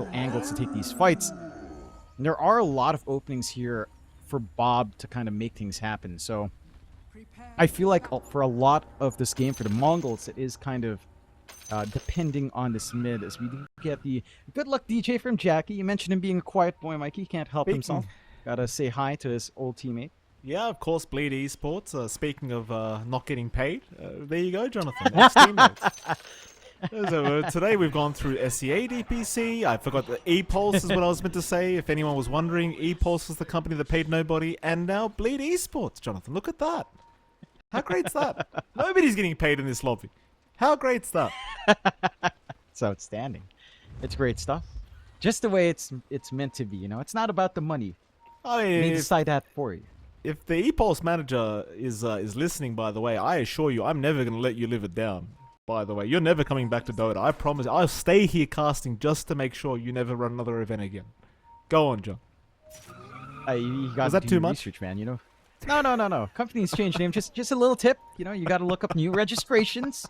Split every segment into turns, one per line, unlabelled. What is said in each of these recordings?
potential angles to take these fights. And there are a lot of openings here for Bob to kind of make things happen. So I feel like for a lot of this game, for the Mongols, it is kind of depending on this mid, as we do get the good luck DJ from Jackie. You mentioned him being a quiet boy, Mikey. He can't help himself. Gotta say hi to his old teammate.
Yeah, of course, Bleed Esports. Speaking of not getting paid, there you go, Jonathan. Ex-teammates. Today we've gone through SEA DPC. I forgot the ePulse is what I was meant to say. If anyone was wondering, ePulse was the company that paid nobody. And now Bleed Esports, Jonathan. Look at that. How great's that? Nobody's getting paid in this lobby. How great's that?
It's outstanding. It's great stuff. Just the way it's meant to be, you know? It's not about the money.
I mean,
They decide that for you.
if the ePulse manager is listening, by the way, I assure you, I'm never going to let you live it down. By the way, you're never coming back to Dota. I promise. I'll stay here casting just to make sure you never run another event again. Go on, John.
You got
Is that
to do
too
your
much?
research, man, you know? No. Companies change name. Just a little tip. You know, you got to look up new registrations,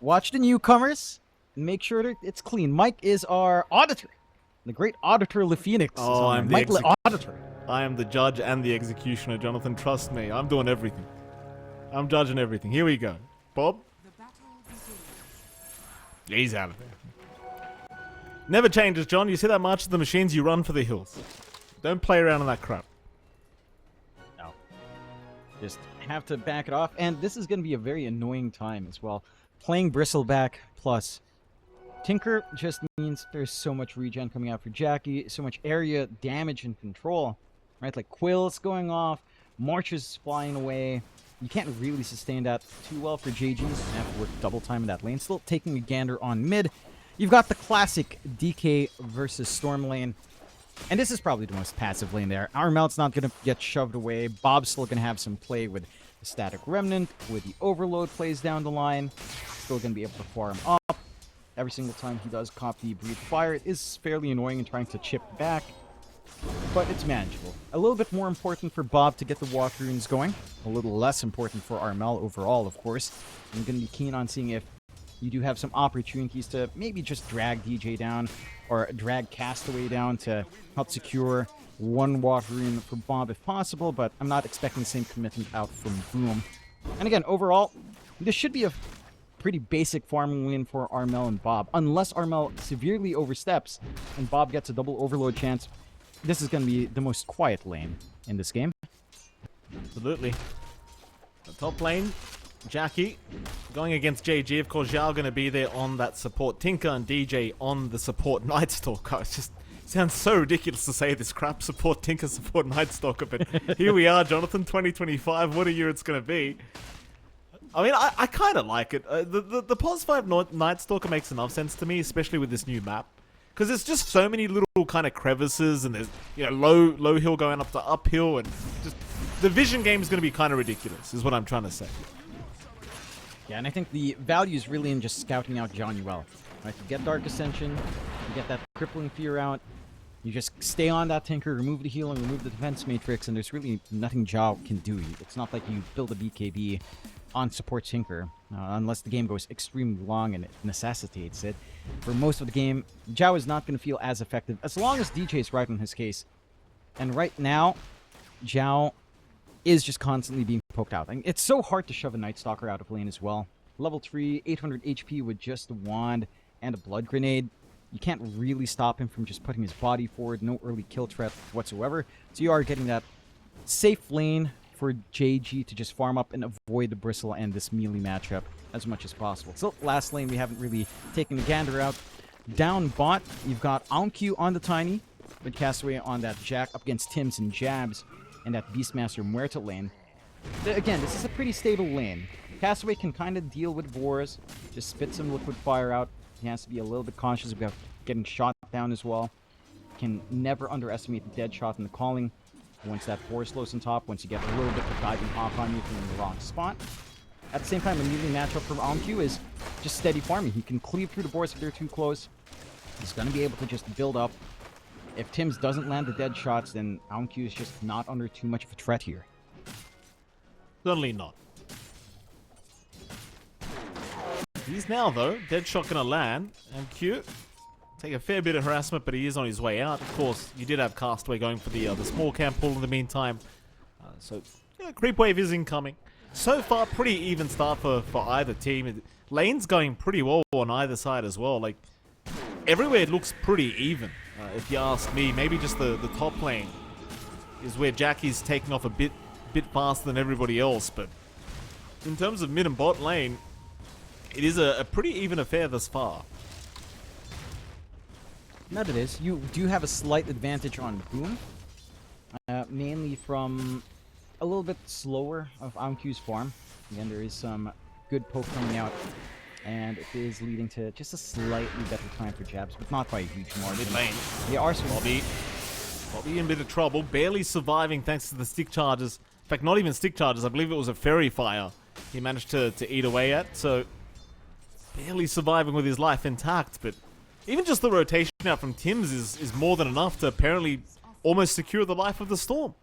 watch the newcomers, and make sure that it's clean. Mike is our auditor. The great auditor Le Phoenix.
Oh, I'm the
Mike auditor.
I am the judge and the executioner, Jonathan. Trust me. I'm doing everything. I'm judging everything. Here we go. Bob? Yeah, he's out of there. Never changes, John. You see that march of the machines, you run for the hills. Don't play around in that crap.
No. Just have to back it off. And this is going to be a very annoying time as well. Playing Bristleback plus Tinker just means there's so much regen coming out for Jackie, so much area damage and control, right? Like Quill's going off, Marches flying away. You can't really sustain that too well for JGs. You have to work double time in that lane. Still taking a gander on mid. You've got the classic DK versus Storm lane. And this is probably the most passive lane there. Armel's not going to get shoved away. Bob's still going to have some play with the Static Remnant, with the Overload plays down the line. Still going to be able to farm up. Every single time he does cop the Breathe Fire, it is fairly annoying in trying to chip back. But it's manageable. A little bit more important for Bob to get the Walk Runes going. A little less important for Armel overall, of course. I'm going to be keen on seeing if you do have some opportunities to maybe just drag DJ down or drag Castaway down to help secure one Walk Rune for Bob if possible, but I'm not expecting the same commitment out from Boom. And again, overall, this should be a pretty basic farming win for Armel and Bob. Unless Armel severely oversteps and Bob gets a double overload chance, this is going to be the most quiet lane in this game.
Absolutely. The top lane, Jackie going against JG. Of course, Zhao going to be there on that support. Tinker and DJ on the support Night Stalker. It just sounds so ridiculous to say this crap. Support Tinker, support Night Stalker. But here we are, Jonathan, 2025. What a year it's going to be. I mean, I kind of like it. The pos 5 Night Stalker makes enough sense to me, especially with this new map. Because there's just so many little kind of crevices, and there's, you know, low hill going up to uphill, and just the vision game is going to be kind of ridiculous, is what I'm trying to say.
Yeah, and I think the value is really in just scouting out Johnny well. Right, you get Dark Ascension, you get that Crippling Fear out, you just stay on that Tinker, remove the heal, and remove the defense matrix, and there's really nothing Zhao can do. It's not like you build a BKB on support Tinker, unless the game goes extremely long and it necessitates it. For most of the game, Zhao is not going to feel as effective as long as DJ is right in his case. And right now, Zhao is just constantly being poked out. And it's so hard to shove a Night Stalker out of lane as well. Level 3, 800 HP with just a wand and a Blood Grenade. You can't really stop him from just putting his body forward. No early kill threat whatsoever. So you are getting that safe lane for JG to just farm up and avoid the Bristle and this melee matchup as much as possible. So last lane, we haven't really taken the gander out. Down bot, you've got Aunq on the Tiny, with Castaway on that Jack up against Tims and Jabs, and that Beastmaster Muerta lane. Again, this is a pretty stable lane. Castaway can kind of deal with Boars, just spit some liquid fire out. He has to be a little bit cautious about getting shot down as well. Can never underestimate the dead shot in the calling. Once that force slows on top, once you get a little bit of diving off on you from the wrong spot. At the same time, a melee matchup from Aunq is just steady farming. He can cleave through the boards if they're too close. He's going to be able to just build up. If Tims doesn't land the dead shots, then Aunq is just not under too much of a threat here.
Certainly not. He's now, though. Dead shot going to land. And Q take a fair bit of harassment, but he is on his way out. Of course, you did have Castaway going for the small camp pull in the meantime. So, yeah, creep wave is incoming. So far, pretty even start for either team. Lane's going pretty well on either side as well. Like, everywhere it looks pretty even, if you ask me. Maybe just the top lane is where Jackie's taking off a bit faster than everybody else, but in terms of mid and bot lane, it is a pretty even affair thus far.
That it is. You do have a slight advantage on Boom, mainly from a little bit slower of Amq's farm. Again, there is some good poke coming out, and it is leading to just a slightly better time for Jabs, but not by a huge margin.
Mid lane.
They are
Bobby in a bit of trouble, barely surviving thanks to the stick charges. In fact, not even stick charges. I believe it was a fairy fire he managed to eat away at, so barely surviving with his life intact, but even just the rotation out from Tim's is more than enough to apparently almost secure the life of the Storm.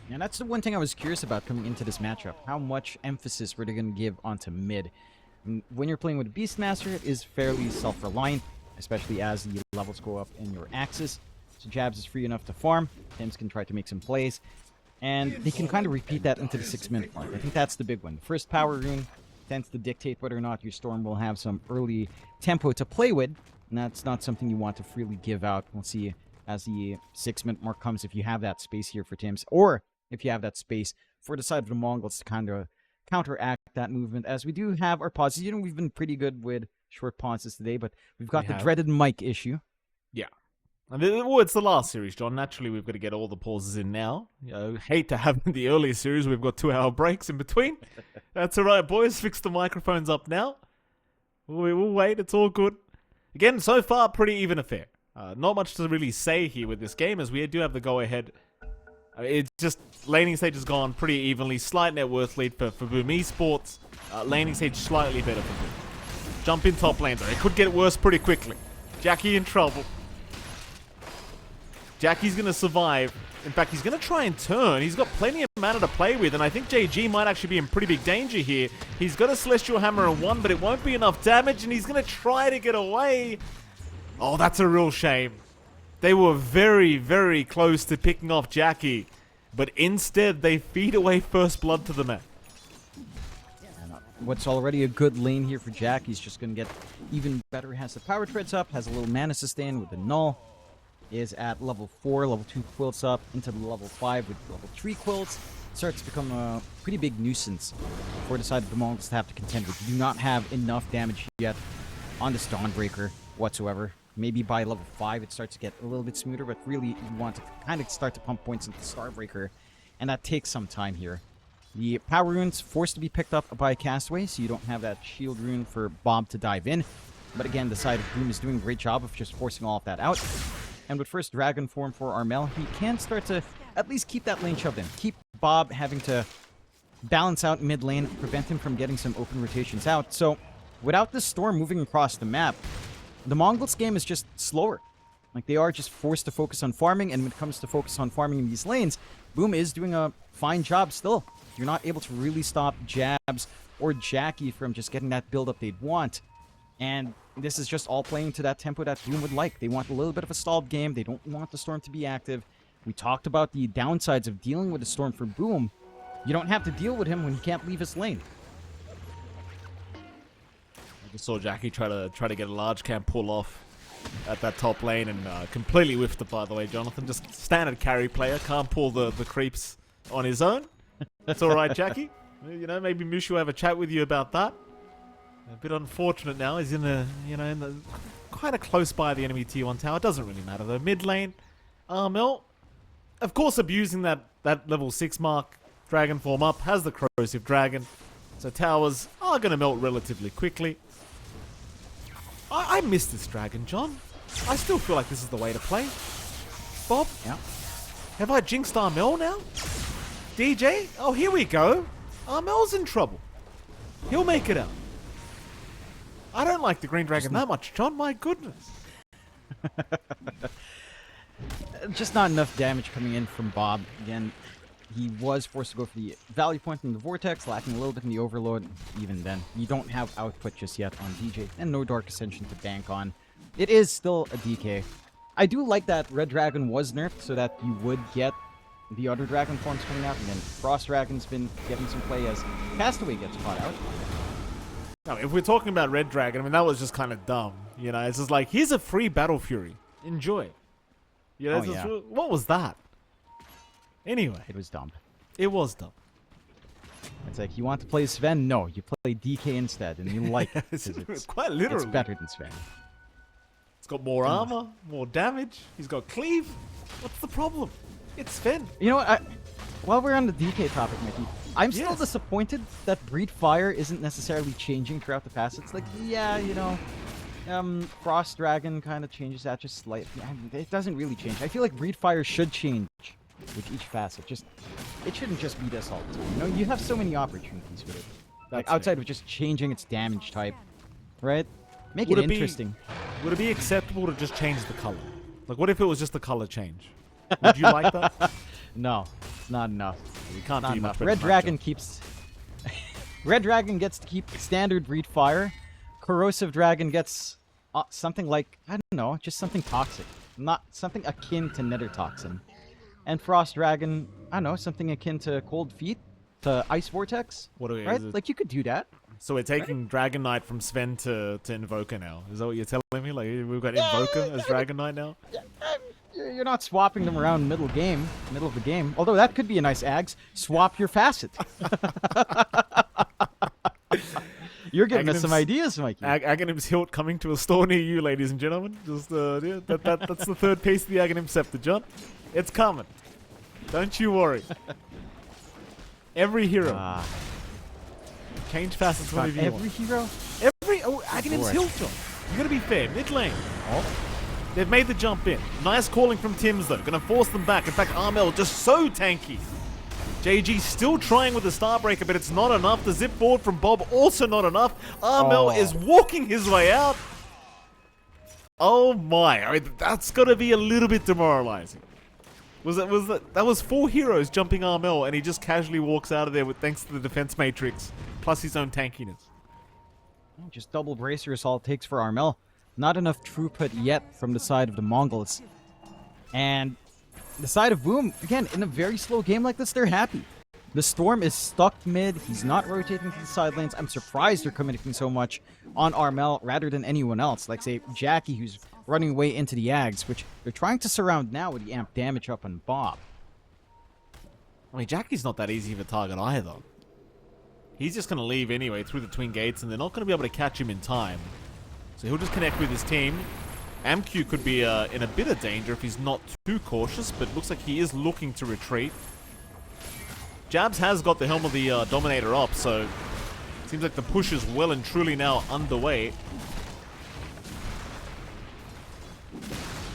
And that's the one thing I was curious about coming into this matchup. How much emphasis were they going to give onto mid? And when you're playing with Beastmaster, it is fairly self-reliant, especially as the levels go up in your axis. So Jabs is free enough to farm. Tim's can try to make some plays. And they can kind of repeat that into the 6-minute mark. I think that's the big one. The first power rune tends to dictate whether or not your Storm will have some early tempo to play with. And that's not something you want to freely give out. We'll see as the 6-minute mark comes if you have that space here for Tim's. Or if you have that space for the side of the Mongols to kind of counteract that movement. As we do have our pauses. You know, we've been pretty good with short pauses today, but we've got the dreaded mic issue.
Yeah. Well, it's the last series, John. Naturally, we've got to get all the pauses in now. You know, hate to have in the earlier series. We've got 2-hour breaks in between. That's all right, boys. Fix the microphones up now. We'll wait. It's all good. Again, so far, pretty even affair. Not much to really say here with this game, as we do have the go-ahead. It's just laning stage has gone pretty evenly. Slight net worth lead for Boom Esports. Laning stage slightly better for Boom. Jump in top lane, though. It could get worse pretty quickly. Jackie in trouble. Jackie's going to survive. In fact, he's going to try and turn. He's got plenty of mana to play with, and I think JG might actually be in pretty big danger here. He's got a Celestial Hammer in one, but it won't be enough damage, and he's going to try to get away. Oh, that's a real shame. They were very, very close to picking off Jackie, but instead they feed away first blood to the man.
What's already a good lane here for Jack, he's just going to get even better. Has the power treads up, has a little mana sustain with the null. Is at level 4, level 2 quilts up, into the level 5 with level 3 quilts. Starts to become a pretty big nuisance for the side of the Mongols to have to contend with. You do not have enough damage yet on this Dawnbreaker whatsoever. Maybe by level 5 it starts to get a little bit smoother, but really you want to kind of start to pump points into Starbreaker, and that takes some time here. The power rune's forced to be picked up by Castaway, so you don't have that shield rune for Bob to dive in. But again, the side of Boom is doing a great job of just forcing all of that out. And with first Dragon form for Armel, he can start to at least keep that lane shoved in. Keep Bob having to balance out mid lane, prevent him from getting some open rotations out. So, without this Storm moving across the map, the Mongols game is just slower. Like, they are just forced to focus on farming, and when it comes to focus on farming in these lanes, Boom is doing a fine job still. You're not able to really stop Jabs or Jackie from just getting that build-up they'd want. And this is just all playing to that tempo that Boom would like. They want a little bit of a stalled game. They don't want the Storm to be active. We talked about the downsides of dealing with the Storm for Boom. You don't have to deal with him when he can't leave his lane.
I just saw Jackie try to get a large camp pull off at that top lane and completely whiffed it, by the way, Jonathan. Just standard carry player. Can't pull the creeps on his own. That's all right, Jackie. You know, maybe Mushu will have a chat with you about that. A bit unfortunate now. He's in the, kind of close by the enemy tier 1 tower. Doesn't really matter though. Mid lane, Armel, of course, abusing that level 6 mark. Dragon form up, has the corrosive dragon. So towers are going to melt relatively quickly. I miss this dragon, John. I still feel like this is the way to play. Bob?
Yeah.
Have I jinxed Armel now? DJ? Oh, here we go. Armel's in trouble. He'll make it out. I don't like the green dragon that much, John. My goodness.
Just not enough damage coming in from Bob. Again, he was forced to go for the value point in the Vortex, lacking a little bit in the Overload. Even then, you don't have output just yet on DJ, and no Dark Ascension to bank on It is still a DK. I do like that Red Dragon was nerfed so that you would get the other Dragon forms coming out, and then Frost Dragon's been getting some play as Castaway gets caught out.
Now, if we're talking about Red Dragon, I mean, that was just kind of dumb. You know, it's just like, here's a free Battle Fury. Enjoy. You know, what was that? Anyway.
It was dumb.
It was dumb.
It's like, you want to play Sven? No, you play DK instead, and you like it.
It's quite literally.
It's better than Sven.
It's got more armor, more damage. He's got cleave. What's the problem? It's Sven.
You know what? While we're on the DK topic, Mickey, I'm still disappointed that Breed Fire isn't necessarily changing throughout the pass. It's like, yeah, you know, Frost Dragon kind of changes that just slightly. I mean, it doesn't really change. I feel like Breed Fire should change with each facet. It shouldn't just be this all the time. You know, you have so many opportunities with it. Like outside of just changing its damage type, right? Make it interesting.
Would it be acceptable to just change the color? Like, what if it was just the color change? Would you like that?
No, it's not enough.
We can't
Not
do
enough.
much.
Red Dragon keeps. Red Dragon gets to keep standard Breed Fire. Corrosive Dragon gets something like, I don't know, just something toxic, not something akin to Nether Toxin. And Frost Dragon, I don't know, something akin to Cold Feet, to Ice Vortex. Right? Like, you could do that.
So we're taking Dragon Knight from Sven to Invoker now. Is that what you're telling me? Like, we've got Invoker as Dragon Knight now?
You're not swapping them around middle of the game. Although that could be a nice Ags. Swap your facet. You're giving us some ideas, Mikey.
Aghanim's hilt coming to a store near you, ladies and gentlemen. Just that's the third piece of the Aghanim scepter, John. It's coming. Don't you worry. Every hero. Change facets whenever you want.
Every hero?
Aghanim's hilt, John. You gotta be fair. Mid lane. Oh. They've made the jump in. Nice calling from Tim's, though. Gonna force them back. In fact, Armel just so tanky. JG still trying with the Starbreaker, but it's not enough. The zip forward from Bob, also not enough. Armel is walking his way out. Oh my. I mean, that's gotta be a little bit demoralizing. That was 4 heroes jumping Armel, and he just casually walks out of there with thanks to the defense matrix, plus his own tankiness.
Just double bracer is all it takes for Armel. Not enough throughput yet from the side of the Mongolz. And the side of Boom, again, in a very slow game like this, they're happy. The Storm is stuck mid. He's not rotating to the side lanes. I'm surprised they're committing so much on Armel rather than anyone else. Like, say, Jackie, who's running away into the Ags, which they're trying to surround now with the amp damage up on Bob.
I mean, Jackie's not that easy of a target either. He's just going to leave anyway through the twin gates, and they're not going to be able to catch him in time. So he'll just connect with his team. Amq could be in a bit of danger if he's not too cautious, but looks like he is looking to retreat. Jabs has got the Helm of the Dominator up, so it seems like the push is well and truly now underway.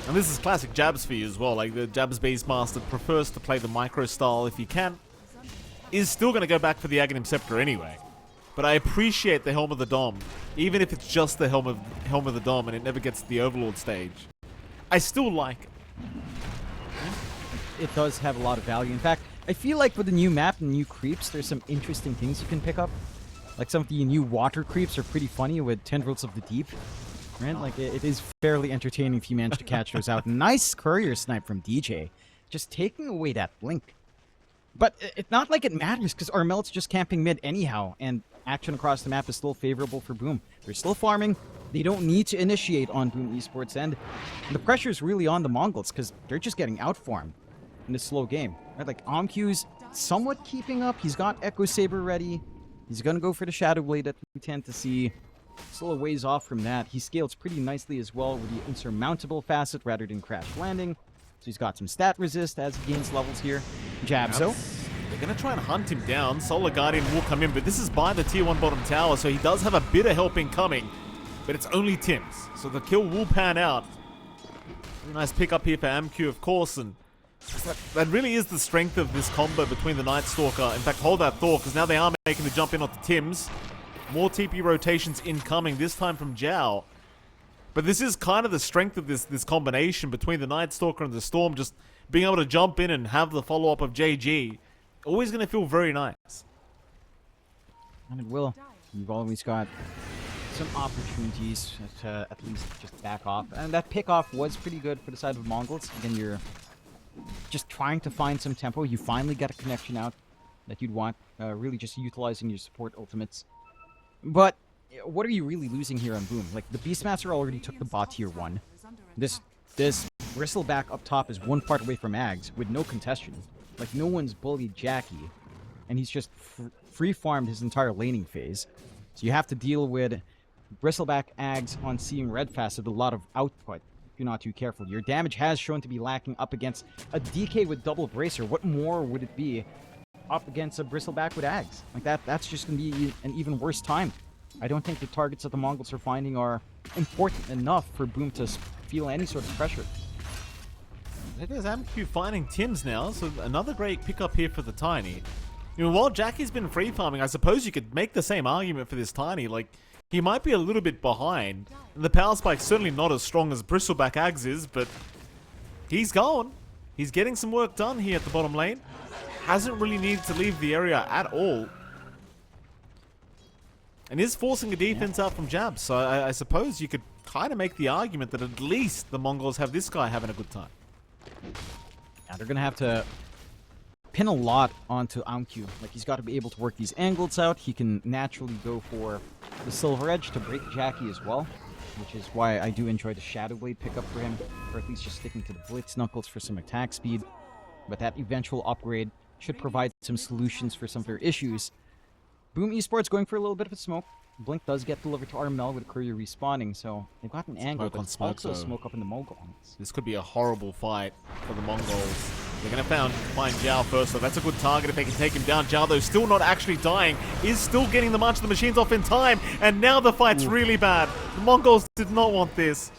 And this is classic Jabs for you as well. Like, the Jabs Beastmaster prefers to play the micro style if he can. Is still going to go back for the Aghanim Scepter anyway. But I appreciate the Helm of the Dom, even if it's just the Helm of the Dom and it never gets to the Overlord stage. I still like it.
It does have a lot of value. In fact, I feel like with the new map and new creeps, there's some interesting things you can pick up. Like some of the new water creeps are pretty funny with Tendrils of the Deep. Right? Like, it is fairly entertaining if you manage to catch those out. Nice courier snipe from DJ. Just taking away that blink. But it's not like it matters, because Armel's just camping mid anyhow, and action across the map is still favorable for Boom. They're still farming. They don't need to initiate on Boom Esports end. And the pressure is really on the Mongolz, because they're just getting outfarmed in this slow game. Right? Like, Omq's somewhat keeping up. He's got Echo Saber ready. He's going to go for the Shadow Blade that we tend to see. Still a ways off from that. He scales pretty nicely as well with the insurmountable facet rather than crash landing. So he's got some stat resist as he gains levels here. Jabzo.
They're going to try and hunt him down. Solar Guardian will come in, but this is by the tier 1 bottom tower, so he does have a bit of help incoming. But it's only Tim's, so the kill will pan out. Really nice pick up here for Amq, of course, and that really is the strength of this combo between the Night Stalker. In fact, hold that thought, because now they are making the jump in onto Tim's. More TP rotations incoming, this time from Zhao. But this is kind of the strength of this combination between the Night Stalker and the Storm, just being able to jump in and have the follow-up of JG. Always going to feel very nice.
And it will. You've always got some opportunities to at least just back off. And that pick off was pretty good for the side of Mongolz. Again, you're just trying to find some tempo. You finally get a connection out that you'd want. Really just utilizing your support ultimates. But what are you really losing here on Boom? Like, the Beastmaster already took the bot tier 1. This Bristleback up top is one part away from Ags with no contestation. Like, no one's bullied Jackie. And he's just free-farmed his entire laning phase. So you have to deal with Bristleback Ags on seeing red fast with a lot of output if you're not too careful. Your damage has shown to be lacking up against a DK with double bracer. What more would it be up against a Bristleback with Ags? Like, that's just going to be an even worse time. I don't think the targets that the Mongols are finding are important enough for Boom to feel any sort of pressure.
It is MQ finding Tims now, so another great pickup here for the Tiny. You know, while Jackie's been free farming, I suppose you could make the same argument for this Tiny. Like, he might be a little bit behind. The power spike's certainly not as strong as Bristleback Ags is, but he's going. He's getting some work done here at the bottom lane. Hasn't really needed to leave the area at all. And is forcing a defense out from jabs, so I suppose you could kind of make the argument that at least the Mongols have this guy having a good time.
Yeah, they're going to have to pin a lot onto Amq. Like, he's got to be able to work these angles out. He can naturally go for the Silver Edge to break Jackie as well, which is why I do enjoy the Shadow Blade pickup for him, or at least just sticking to the Blitz Knuckles for some attack speed. But that eventual upgrade should provide some solutions for some of their issues. Boom Esports going for a little bit of a smoke. Blink does get delivered to Armel with Courier respawning, so they've got an angle, but also smoke up in the Mongol.
This could be a horrible fight for the Mongols. They're going to find Zhao first, so that's a good target if they can take him down. Zhao, though, still not actually dying, is still getting the March of the Machines off in time, and now the fight's really bad. The Mongols did not want this.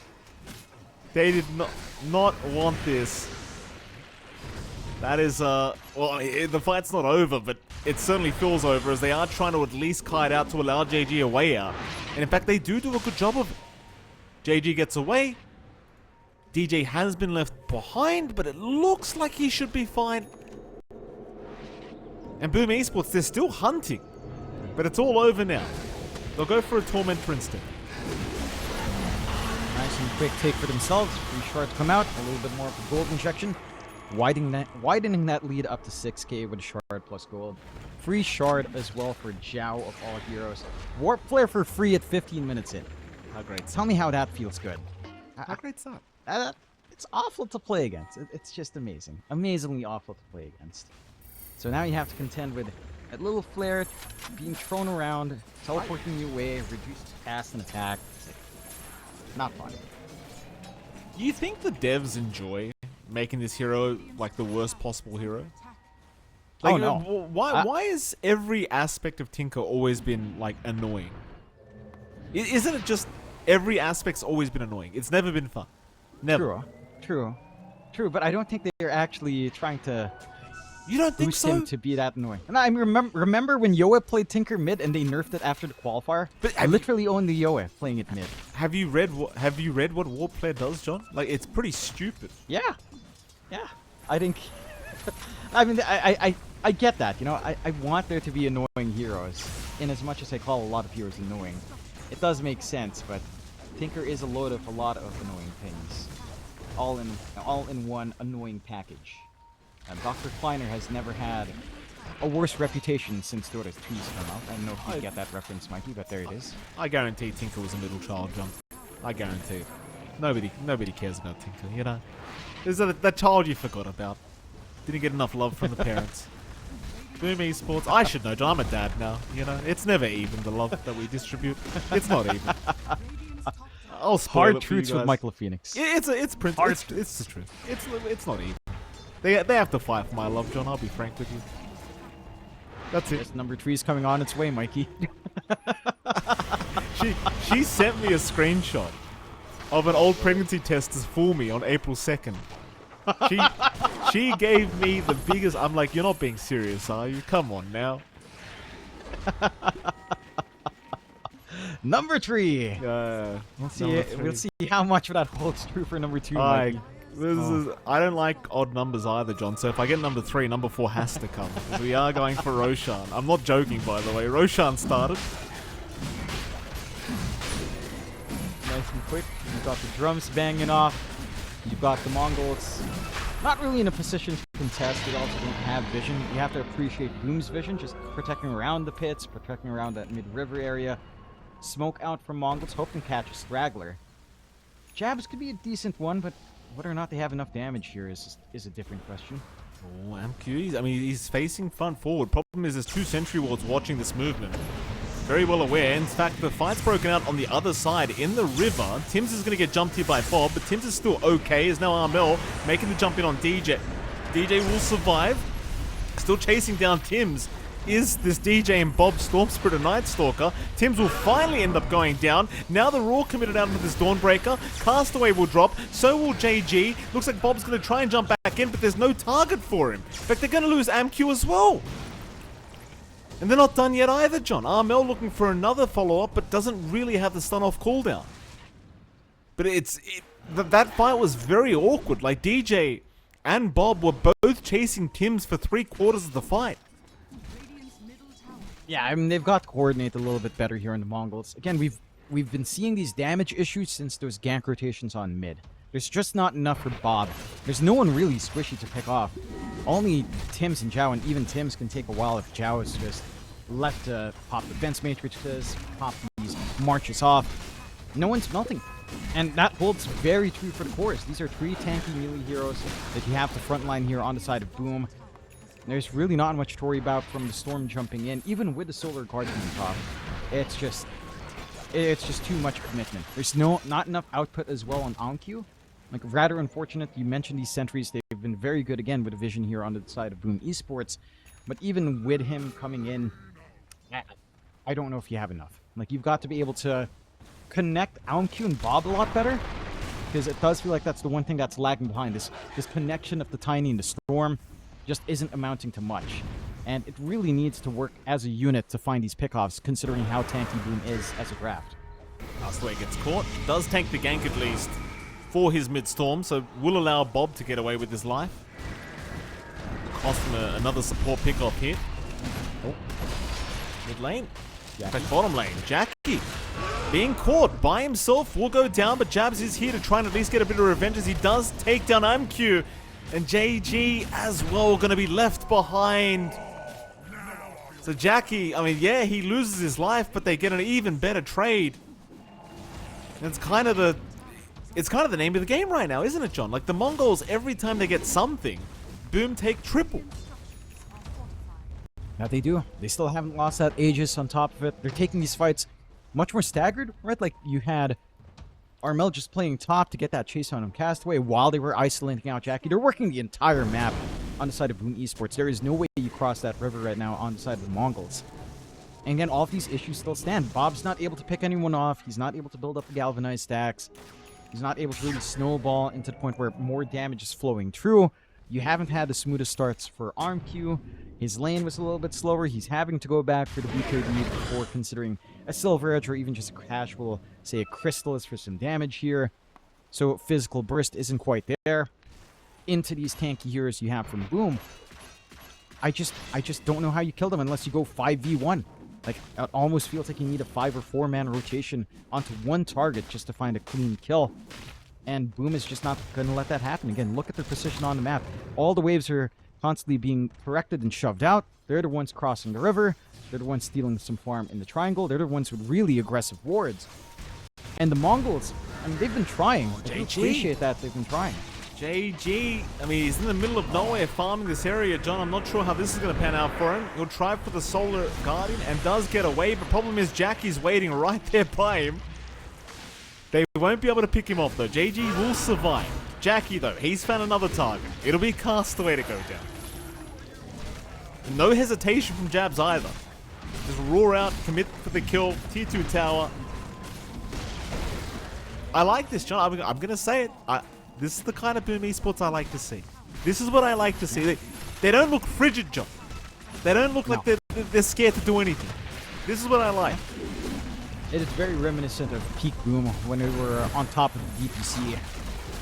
They did not want this. That is, well, the fight's not over, but it certainly feels over as they are trying to at least kite out to allow JG a way out. And in fact, they do a good job of it. JG gets away. DJ has been left behind, but it looks like he should be fine. And Boom Esports, they're still hunting, but it's all over now. They'll go for a Tormentor instead.
Nice and quick take for themselves. Free shard to come out. A little bit more of a gold injection. Widening that lead up to 6k with a shard plus gold. Free shard as well for Zhao of all heroes. Warp Flare for free at 15 minutes in.
How great.
Tell me how that feels good.
How great's that?
It's awful to play against. It's just amazing. Amazingly awful to play against. So now you have to contend with that little flare being thrown around, teleporting you away, reduced cast and attack. It's like, not fun.
Do you think the devs enjoy making this hero like the worst possible hero? Like,
oh no.
Why is every aspect of Tinker always been like annoying? Isn't it just every aspect's always been annoying? It's never been fun. Never.
True. But I don't think they're actually trying to.
You don't think
boost
so?
him to be that annoying. And I remember when Yoa played Tinker mid and they nerfed it after the qualifier.
But
I literally owned the Yoa playing it mid.
Have you read what Warp Flare does, John? Like, it's pretty stupid.
Yeah. I think. I mean, I get that. You know, I want there to be annoying heroes. In as much as I call a lot of heroes annoying, it does make sense. But Tinker is a load of a lot of annoying things, all in one annoying package. Dr. Kleiner has never had a worse reputation since Dota2's come out. I don't know if you get that reference, Mikey, but there it is.
I guarantee Tinker was a middle child, John. I guarantee it. Nobody cares about Tinker, you know? There's that child you forgot about. Didn't get enough love from the parents. Boom Esports. I should know, John. I'm a dad now, you know? It's never even, the love that we distribute. It's not even. I'll spoil
Hard
it for you
truths with
guys.
Michael Phoenix.
It's the truth. It's not even. They have to fight for my love, John. I'll be frank with you. That's it.
This number 3 is coming on its way, Mikey.
She sent me a screenshot of an old pregnancy test to fool me on April 2nd. She gave me the biggest. I'm like, you're not being serious, are you? Come on now.
Number 3.
We'll
see how much of that holds true for number 2. Mikey.
I don't like odd numbers either, John. So if I get number 3, number 4 has to come. We are going for Roshan. I'm not joking, by the way. Roshan started.
quick. You've got the drums banging off. You've got the Mongols not really in a position to contest. They also don't have vision. You have to appreciate Boom's vision, just protecting around the pits, protecting around that mid-river area. Smoke out from Mongols, hoping to catch a straggler. Jabs could be a decent one, but whether or not they have enough damage here is a different question.
Oh, MQ, he's facing front forward. Problem is there's 2 sentry wards watching this movement. Very well aware. In fact, the fight's broken out on the other side in the river. Tims is going to get jumped here by Bob, but Tims is still okay. Is now Armel making the jump in on DJ. DJ will survive. Still chasing down Tims is this DJ and Bob Stormspirit and Night Stalker. Tims will finally end up going down. Now they're all committed out into this Dawnbreaker. Castaway will drop. So will JG. Looks like Bob's going to try and jump back in, but there's no target for him. In fact, they're going to lose AMQ as well. And they're not done yet either, John. Armel looking for another follow-up, but doesn't really have the stun-off cooldown. But that fight was very awkward. Like, DJ and Bob were both chasing Tims for 3/4 of the fight.
Yeah, I mean, they've got to coordinate a little bit better here in the Mongols. Again, we've been seeing these damage issues since those gank rotations on mid. There's just not enough for Bob. There's no one really squishy to pick off. Only Tims and Zhao, and even Tims can take a while if Zhao is just left to pop defense matrices, pop these marches off. No one's melting. And that holds very true for the cores. These are 3 tanky melee heroes that you have to frontline here on the side of Boom. There's really not much to worry about from the Storm jumping in, even with the Solar Guardian on top. It's just too much commitment. There's not enough output as well on AMQ. Like, rather unfortunate. You mentioned these sentries. They've been very good again with a vision here on the side of Boom Esports. But even with him coming in, I don't know if you have enough. Like, you've got to be able to connect AMQ and Bob a lot better, because it does feel like that's the one thing that's lagging behind. This connection of the Tiny and the Storm just isn't amounting to much. And it really needs to work as a unit to find these pickoffs, considering how tanky Boom is as a draft.
Castaway gets caught. Does tank the gank at least for his mid-storm, so will allow Bob to get away with his life. Cost him another support pickoff here.
Oh.
Mid lane.
Jackie.
In fact, bottom lane. Jackie being caught by himself will go down, but Jabs is here to try and at least get a bit of revenge as he does take down AMQ. And JG as well going to be left behind. So Jackie, I mean, yeah, he loses his life, but they get an even better trade. And it's kind of the name of the game right now, isn't it, John? Like, the Mongols, every time they get something, Boom take triple.
Yeah, they do. They still haven't lost that Aegis on top of it. They're taking these fights much more staggered, right? Like, you had Armel just playing top to get that chase on him Castaway while they were isolating out Jackie. They're working the entire map on the side of Boom Esports. There is no way you cross that river right now on the side of the Mongols. And again, all of these issues still stand. Bob's not able to pick anyone off. He's not able to build up the galvanized stacks. He's not able to really snowball into the point where more damage is flowing through. You haven't had the smoothest starts for ARMQ. His lane was a little bit slower. He's having to go back for the BKB before considering a Silver Edge or even just a casual, say, a Crystallis for some damage here. So physical burst isn't quite there. Into these tanky heroes you have from Boom. I just don't know how you kill them unless you go 5v1. Like, it almost feels like you need a 5 or 4 man rotation onto one target just to find a clean kill. And Boom is just not going to let that happen. Again, look at their position on the map. All the waves are constantly being corrected and shoved out. They're the ones crossing the river. They're the ones stealing some farm in the triangle. They're the ones with really aggressive wards. And the Mongols, I mean, they've been trying. I do appreciate that they've been trying.
JG, I mean, he's in the middle of nowhere farming this area, John. I'm not sure how this is going to pan out for him. He'll try for the Solar Guardian and does get away, but problem is Jackie's waiting right there by him. They won't be able to pick him off, though. JG will survive. Jackie, though, he's found another target. It'll be Castaway to go down. No hesitation from Jabs either. Just roar out, commit for the kill, tier 2 tower. I like this, John. I'm going to say it. This is the kind of Boom Esports I like to see. This is what I like to see. They don't look frigid, John. They don't look like they're scared to do anything. This is what I like.
It is very reminiscent of peak Boom when we were on top of the DPC.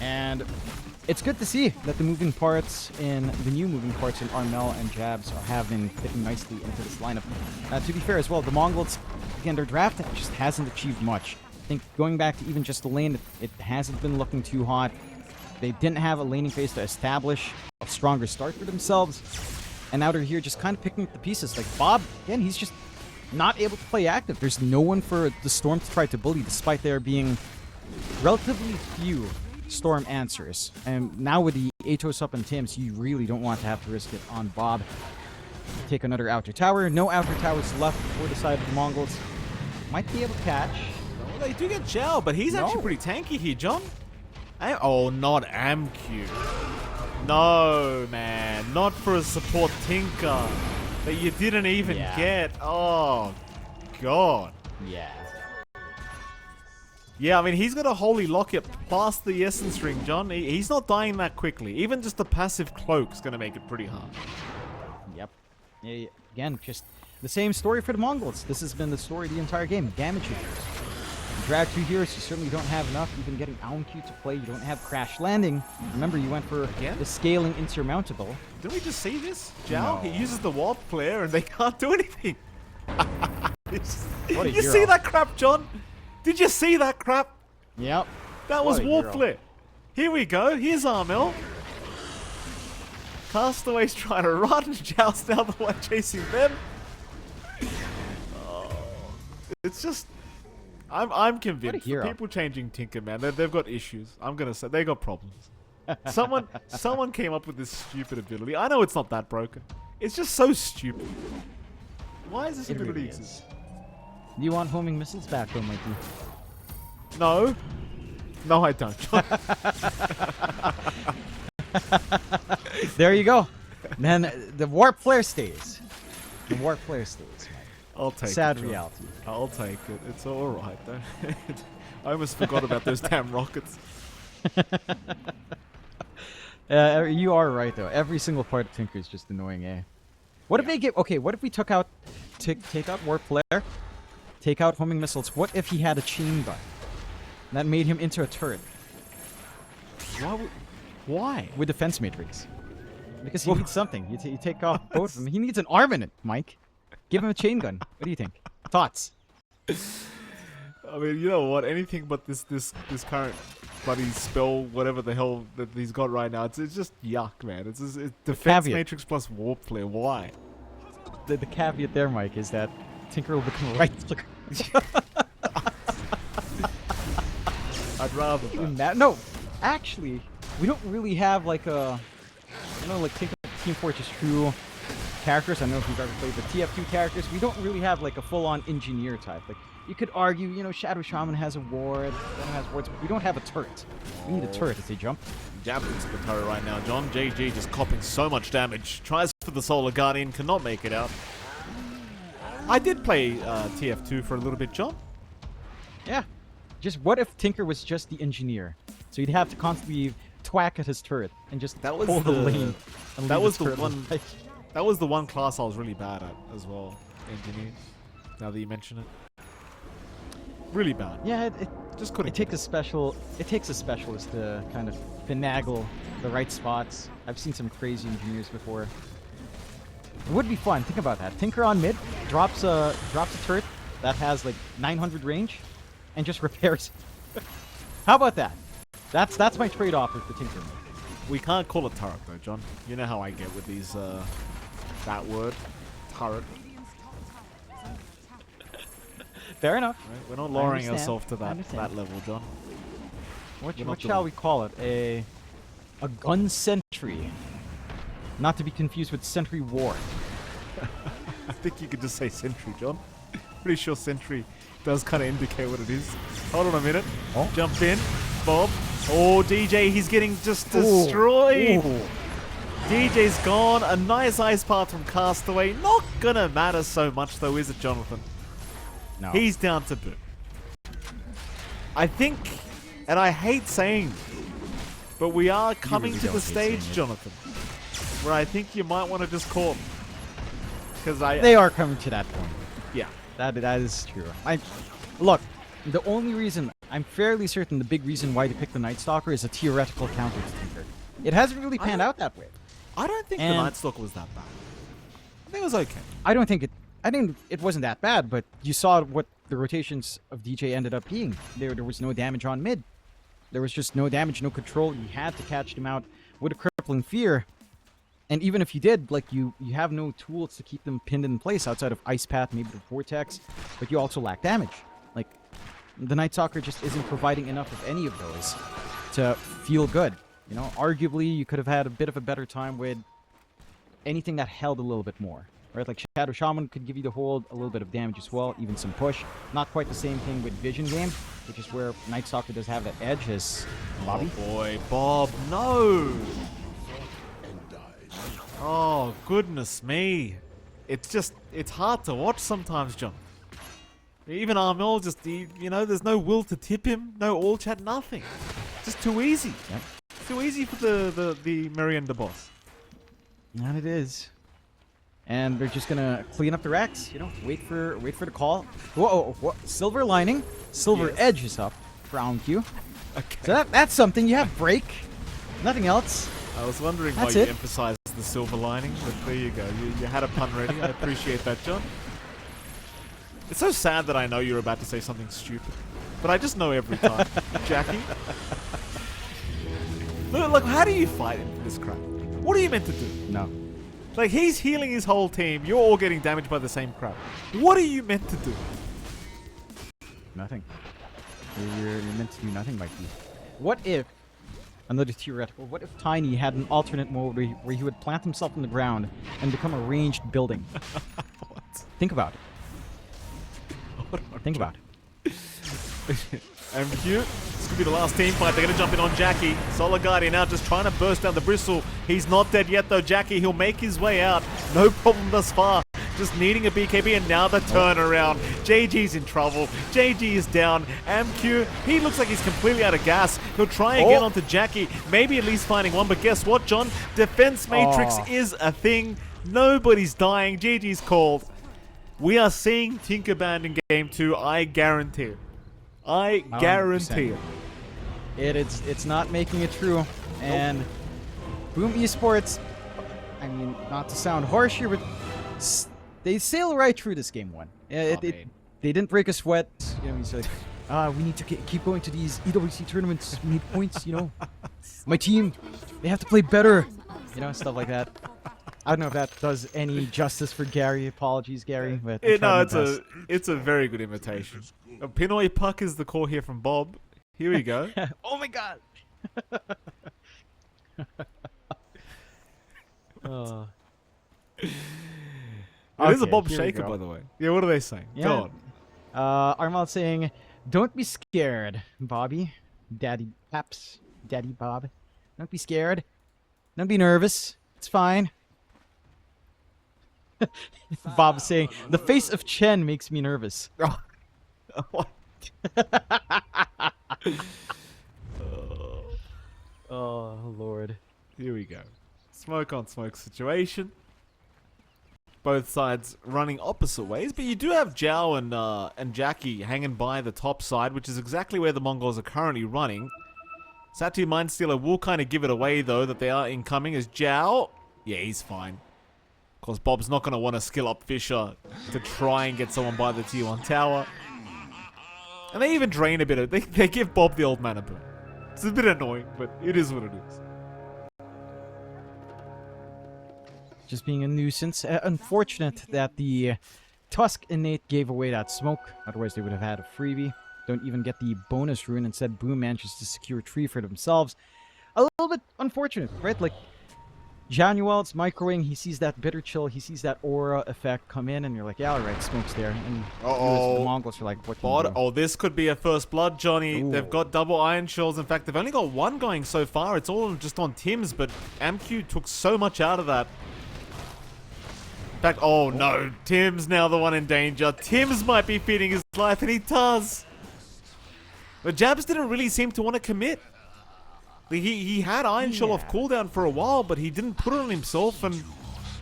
And it's good to see that the new moving parts in Armel and Jabs have been fitting nicely into this lineup. To be fair as well, the Mongols, again, their draft just hasn't achieved much. I think going back to even just the lane, it hasn't been looking too hot. They didn't have a laning phase to establish a stronger start for themselves. And now they're here just kind of picking up the pieces. Like Bob, again, he's just not able to play active. There's no one for the Storm to try to bully, despite there being relatively few Storm answers. And now with the Atos up and Tims, you really don't want to have to risk it on Bob. Take another outer tower. No outer towers left for the side of the Mongols. Might be able to catch.
Well, they do get Zhao, but he's actually pretty tanky here, John. Oh, not Amq. No, man. Not for a support Tinker that you didn't even get. Oh, God.
Yeah.
Yeah, I mean, he's got a Holy Locket plus the Essence Ring, John. He's not dying that quickly. Even just the passive Cloak's going to make it pretty hard.
Yep. Yeah, again, just the same story for the Mongols. This has been the story the entire game. Damage issues. You drag 2 heroes, you certainly don't have enough. Even getting Aunq to play, you don't have Crash Landing. Remember, you went for the scaling insurmountable.
Didn't we just see this? Zhao?
No.
He uses the Warp Flare and they can't do anything.
What a
you
hero.
see that crap, John? Did you see that crap?
Yep.
That was
What a
Warp
hero.
Flare. Here we go. Here's Armel. Castaway's trying to run. Zhao's now the one chasing them. Oh, it's just... I'm convinced.
hero.
The people changing Tinker, man, they've got issues. I'm gonna say they got problems. Someone came up with this stupid ability. I know it's not that broken. It's just so stupid. Why is this
It
ability
really
exist?
Do you want homing missiles back, though, Mikey?
No. No, I don't.
There you go. Then the Warp Flare stays. The Warp Flare stays, man.
I'll take
Sad
it. John.
reality.
I'll take it. It's alright, though. I almost forgot about those damn rockets.
You are right, though. Every single part of Tinker is just annoying, eh? What if they get... Okay, what if we took out... Take out Warp Flare, take out homing missiles. What if he had a chain gun? That made him into a turret.
Why?
With defense matrix. Because he needs something. You take off both of them. He needs an armament, Mike. Give him a chain gun. What do you think? Thoughts?
I mean, you know what? Anything but this current bloody spell, whatever the hell that he's got right now, it's just yuck, man. It's defense
caveat.
matrix plus warp flare. Why?
The caveat there, Mike, is that Tinker will become a right clicker.
I'd rather that.
No, actually, we don't really have like a... I know, like Team Fortress 2 characters. I don't know if you've ever played the TF2 characters. We don't really have like a full-on engineer type. Like, you could argue, you know, Shadow Shaman has a ward, Venom has wards, but we don't have a turret. We need a turret as they jump.
Jabbing to the turret right now. John JG just copping so much damage. Tries for the Solar Guardian, cannot make it out. I did play TF2 for a little bit, John.
Yeah. Just what if Tinker was just the engineer? So he'd have to constantly twack at his turret and just hold the lane. And
That
leave
was
his
the
turret
one.
like-
That was the one class I was really bad at as well. Engineer. Now that you mention it, really bad.
Yeah,
Just couldn't.
it takes a special. It takes a specialist to kind of finagle the right spots. I've seen some crazy engineers before. It would be fun. Think about that. Tinker on mid drops a turret that has like 900 range, and just repairs. How about that? That's my trade-off with the Tinker.
We can't call it turret though, John. You know how I get with these that word, turret.
Fair enough.
Right? We're not lowering
understand.
ourselves to
I
that
understand.
level, John.
What
We're not
shall
doing-
we call it? A gun sentry. Not to be confused with sentry ward.
I think you could just say sentry, John. Pretty sure sentry does kind of indicate what it is. Hold on a minute.
Oh.
Jump in, Bob. Oh, DJ, he's getting just destroyed.
Ooh.
DJ's gone. A nice ice path from Castaway. Not gonna matter so much though, is it, Jonathan?
No.
He's down to boot. I think, and I hate saying this, but we are coming
really
to
don't
the
hate
stage,
saying it.
Jonathan, where I think you might want to just call. Because
They are coming to that point.
yeah.
That is true. Look, the only reason, I'm fairly certain the big reason why they picked the Night Stalker is a theoretical counter to Tinker. It hasn't really panned out that way.
I don't think the
And-
Night Stalker was that bad. I think it was okay.
I think it wasn't that bad, but you saw what the rotations of DJ ended up being. There was no damage on mid. There was just no damage, no control. You had to catch them out with a crippling fear. And even if you did, like, you have no tools to keep them pinned in place outside of Ice Path, maybe the Vortex, but you also lack damage. Like, the Night Stalker just isn't providing enough of any of those to feel good. You know, arguably, you could have had a bit of a better time with anything that held a little bit more. Right, like Shadow Shaman could give you the hold, a little bit of damage as well, even some push. Not quite the same thing with Vision Game, which is where Night Stalker does have that edge as Bobby.
Oh boy, Bob, no! Oh, goodness me. It's hard to watch sometimes, John. Even Armel just, you know, there's no will to tip him, no all chat, nothing. Just too easy.
Yep.
Too easy for the Merienda boss.
And it is. And they're just gonna clean up the racks, you know, wait for the call. Whoa, whoa. Silver lining, silver edge is up for OnQ.
Okay.
So that's something. You have break, nothing else.
I was wondering
That's
why you
it.
emphasized the silver lining, but there you go. You had a pun ready. I appreciate that, John. It's so sad that I know you're about to say something stupid, but I just know every time. Jackie. Look, how do you fight into this crap? What are you meant to do?
No.
Like, he's healing his whole team. You're all getting damaged by the same crap. What are you meant to do?
Nothing. You're meant to do nothing, Mikey. What if, another theoretical, what if Tiny had an alternate mode where he would plant himself in the ground and become a ranged building?
What?
Think about it. Think about it.
MQ, this could be the last team fight. They're going to jump in on Jackie. Solar Guardian now just trying to burst down the bristle. He's not dead yet though, Jackie. He'll make his way out. No problem thus far. Just needing a BKB and now the turnaround. JG's in trouble. JG is down. MQ, he looks like he's completely out of gas. He'll try and get onto Jackie. Maybe at least finding one, but guess what, John? Defense Matrix is a thing. Nobody's dying. GG's called. We are seeing Tinkerband in Game 2. I guarantee it. I guarantee it.
It's not making it true. And Boom Esports, I mean, not to sound harsh here, but they sail right through this game one. They didn't break a sweat. You know, he's like, we need to keep going to these EWC tournaments. We need points, you know. My team, they have to play better. You know, stuff like that. I don't know if that does any justice for Gary. Apologies, Gary. But
it's a very good imitation. Pinoy Puck is the call here from Bob. Here we go.
Oh my god.
It is a Bob Shaker, by the way. Yeah, what are they saying?
Yeah.
Go on.
Armal saying, "Don't be scared, Bobby, Daddy Paps, Daddy Bob. Don't be scared. Don't be nervous. It's fine." Bob saying, "The face of Chen makes me nervous."
What?
Oh, Lord.
Here we go. Smoke on smoke situation. Both sides running opposite ways, but you do have Zhao and Jackie hanging by the top side, which is exactly where the Mongols are currently running. Satu Mindstealer will kind of give it away, though, that they are incoming as Zhao. Yeah, he's fine. Of course, Bob's not going to want to skill up Fisher to try and get someone by the tier 1 tower. And they even drain a bit of it. They give Bob the old mana burn. It's a bit annoying, but it is what it is.
Just being a nuisance. Unfortunate that the Tusk Innate gave away that smoke. Otherwise, they would have had a freebie. Don't even get the bonus rune. Instead, Boom manages to secure a tree for themselves. A little bit unfortunate, right? Like, Januel's microwing, he sees that bitter chill, he sees that aura effect come in, and you're like, yeah, alright, smoke's there. And the Mongols are like, what can you do?
Oh, this could be a first blood, Johnny.
Ooh.
They've got double iron shells. In fact, they've only got one going so far. It's all just on Tim's, but MQ took so much out of that. In fact, oh no, Tim's now the one in danger. Tim's might be feeding his life, and he does. But Jabs didn't really seem to want to commit. He had Iron Shell off cooldown for a while, but he didn't put it on himself, and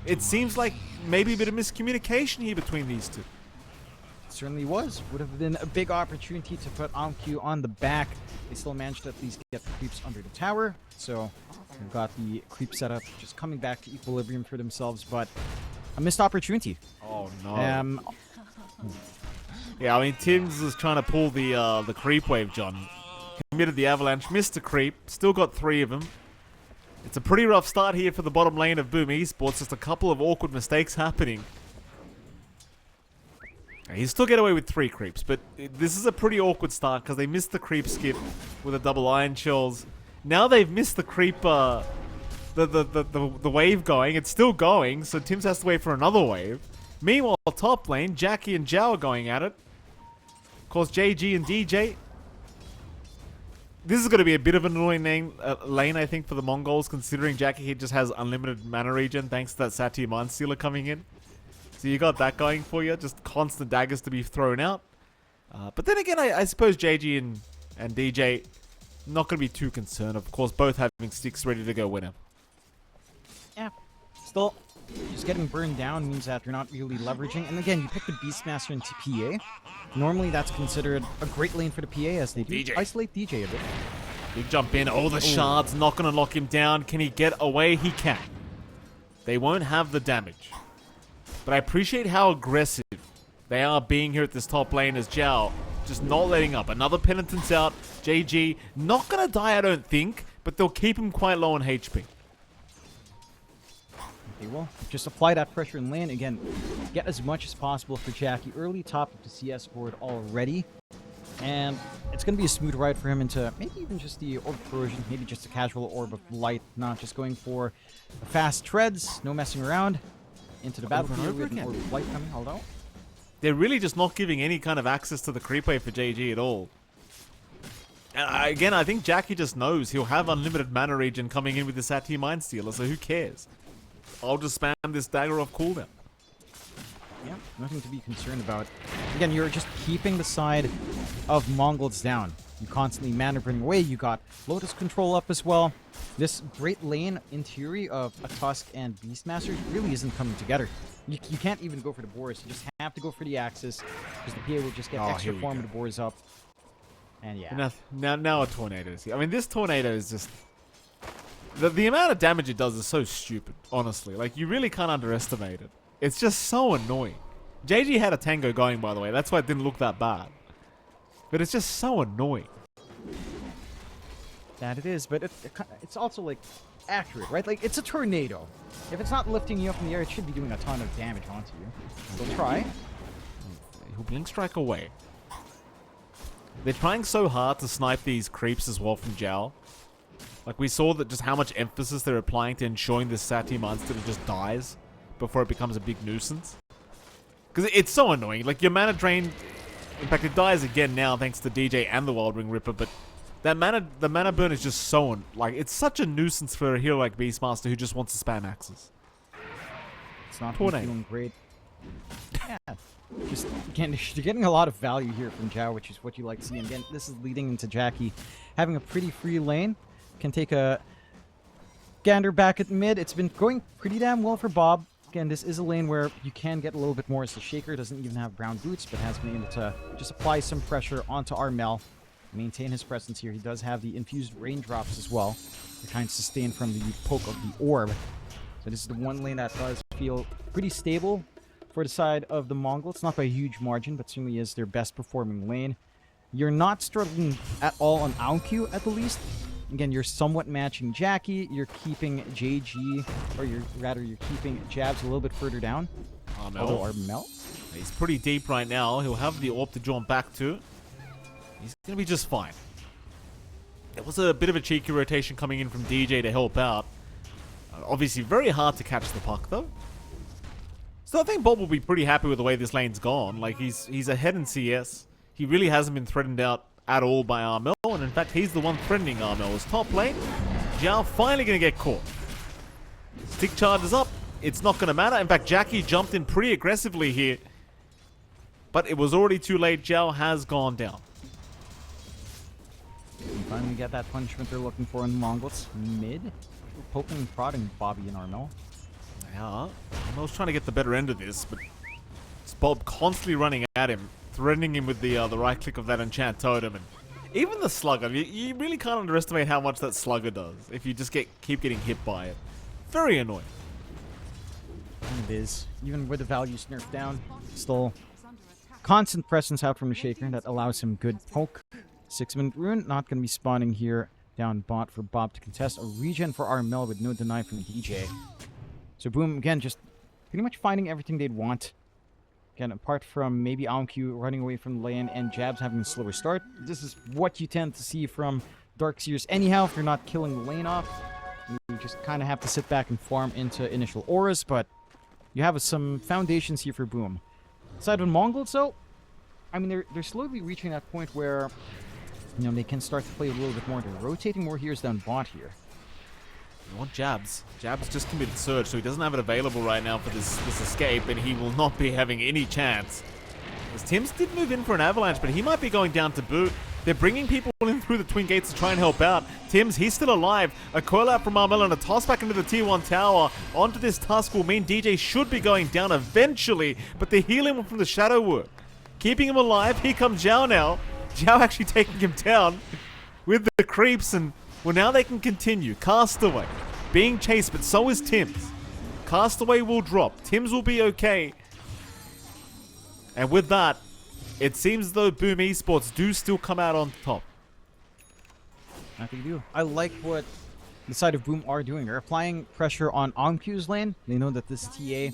it seems like maybe a bit of miscommunication here between these two.
It certainly was. Would have been a big opportunity to put OnQ on the back. They still managed to at least get the creeps under the tower, so they've got the creep setup just coming back to equilibrium for themselves, but a missed opportunity.
Oh no. Yeah, I mean, Tim's was trying to pull the creep wave, John. Committed the avalanche, missed the creep, still got 3 of them. It's a pretty rough start here for the bottom lane of Boom Esports. Just a couple of awkward mistakes happening. He still get away with 3 creeps, but this is a pretty awkward start because they missed the creep skip with a double iron shells. Now they've missed the creep, the wave going. It's still going, so Tim's has to wait for another wave. Meanwhile, top lane, Jackie and Zhao are going at it. Of course, JG and DJ. This is going to be a bit of an annoying lane, I think, for the Mongolz, considering Jackie here just has unlimited mana regen thanks to that Satyr Mind Stealer coming in. So you got that going for you, just constant daggers to be thrown out. But then again, I suppose JG and DJ not going to be too concerned. Of course, both having sticks ready to go winner.
Yeah, still, just getting burned down means that you're not really leveraging. And again, you pick the Beastmaster into PA. Normally, that's considered a great lane for the PA as they do
DJ.
isolate DJ a bit.
Big jump in, all the shards, not going to lock him down. Can he get away? He can. They won't have the damage. But I appreciate how aggressive they are being here at this top lane as Zhao just not letting up. Another penitence out. JG not going to die, I don't think, but they'll keep him quite low on HP.
Okay, well, just apply that pressure in lane. Again, get as much as possible for Jackie early, top of the CS board already. And it's going to be a smooth ride for him into maybe even just the Orb of Corrosion, maybe just a casual Orb of Light, not just going for fast treads, no messing around. Into the battlefield with an Orb of Light coming, although.
They're really just not giving any kind of access to the creep wave for JG at all. And again, I think Jackie just knows he'll have unlimited mana regen coming in with the Satyr Mind Stealer, so who cares? I'll just spam this dagger off cooldown.
Yeah, nothing to be concerned about. Again, you're just keeping the side of Mongolz down. You constantly maneuvering away. You got Lotus control up as well. This great lane, in theory, of a Tusk and Beastmasters really isn't coming together. You can't even go for the boars. You just have to go for the Axis, because the PA will just get extra form of the boars up. And yeah.
Now a tornado is here. I mean, this tornado is just... The amount of damage it does is so stupid, honestly. Like, you really can't underestimate it. It's just so annoying. JG had a tango going, by the way. That's why it didn't look that bad. But it's just so annoying.
That it is, but it's also, like, accurate, right? Like, it's a tornado. If it's not lifting you up in the air, it should be doing a ton of damage onto you. So try.
He'll blink strike away. They're trying so hard to snipe these creeps as well from Zhao. Like, we saw that just how much emphasis they're applying to ensuring this Satyr monster just dies before it becomes a big nuisance. Because it's so annoying. Like, your mana drain... In fact, it dies again now thanks to DJ and the Wild Ring Ripper, but the mana burn is just so... Like, it's such a nuisance for a hero like Beastmaster who just wants to spam axes.
It's not feeling great. Yeah. Just, again, you're getting a lot of value here from Zhao, which is what you like to see. And again, this is leading into Jackie having a pretty free lane. Can take a gander back at mid. It's been going pretty damn well for Bob. Again, this is a lane where you can get a little bit more as the Shaker doesn't even have brown boots, but has been able to just apply some pressure onto Armel, maintain his presence here. He does have the infused raindrops as well to kind of sustain from the poke of the orb. So this is the one lane that does feel pretty stable for the side of the Mongol. It's not by a huge margin, but certainly is their best performing lane. You're not struggling at all on Aunq at the least. Again, you're somewhat matching Jackie. You're keeping JG, or you're keeping Jabs a little bit further down. Although Armel.
He's pretty deep right now. He'll have the orb to draw him back to. He's going to be just fine. There was a bit of a cheeky rotation coming in from DJ to help out. Obviously, very hard to catch the puck, though. So I think Bob will be pretty happy with the way this lane's gone. Like, he's ahead in CS. He really hasn't been threatened out at all by Armel, and in fact, he's the one threatening Armel's top lane. Zhao finally going to get caught. Stick charges up. It's not going to matter. In fact, Jackie jumped in pretty aggressively here, but it was already too late. Zhao has gone down.
And finally get that punishment they're looking for in the Mongolz. Mid. Poking and prodding Bobby and Armel.
Yeah, Armel's trying to get the better end of this, but it's Bob constantly running at him, threatening him with the right click of that enchant totem, and even the slugger. You really can't underestimate how much that slugger does if you just keep getting hit by it. Very annoying.
And it is. Even with the values nerfed down, still constant presence out from the Shaker that allows him good poke. 6-minute rune, not going to be spawning here down bot for Bob to contest. A regen for Armel with no deny from DJ. So Boom, again, just pretty much finding everything they'd want. Again, apart from maybe AMQ running away from the lane and Jabs having a slower start. This is what you tend to see from Darkseers anyhow if you're not killing the lane off. You just kind of have to sit back and farm into initial auras, but you have some foundations here for Boom. Aside from Mongolz, though, I mean, they're slowly reaching that point where, you know, they can start to play a little bit more. They're rotating more heroes down bot here.
You want Jabs. Jabs just committed Surge, so he doesn't have it available right now for this escape, and he will not be having any chance. As Tims did move in for an avalanche, but he might be going down to boot. They're bringing people in through the Twin Gates to try and help out. Tims, he's still alive. A coil out from Armel and a toss back into the tier 1 tower. Onto this tusk will mean DJ should be going down eventually, but they're healing him from the shadow work. Keeping him alive. Here comes Zhao now. Zhao actually taking him down with the creeps, and well, now they can continue. Castaway being chased, but so is Tims. Castaway will drop. Tims will be okay. And with that, it seems as though Boom Esports do still come out on top.
I think they do. I like what the side of Boom are doing. They're applying pressure on AMQ's lane. They know that this TA, even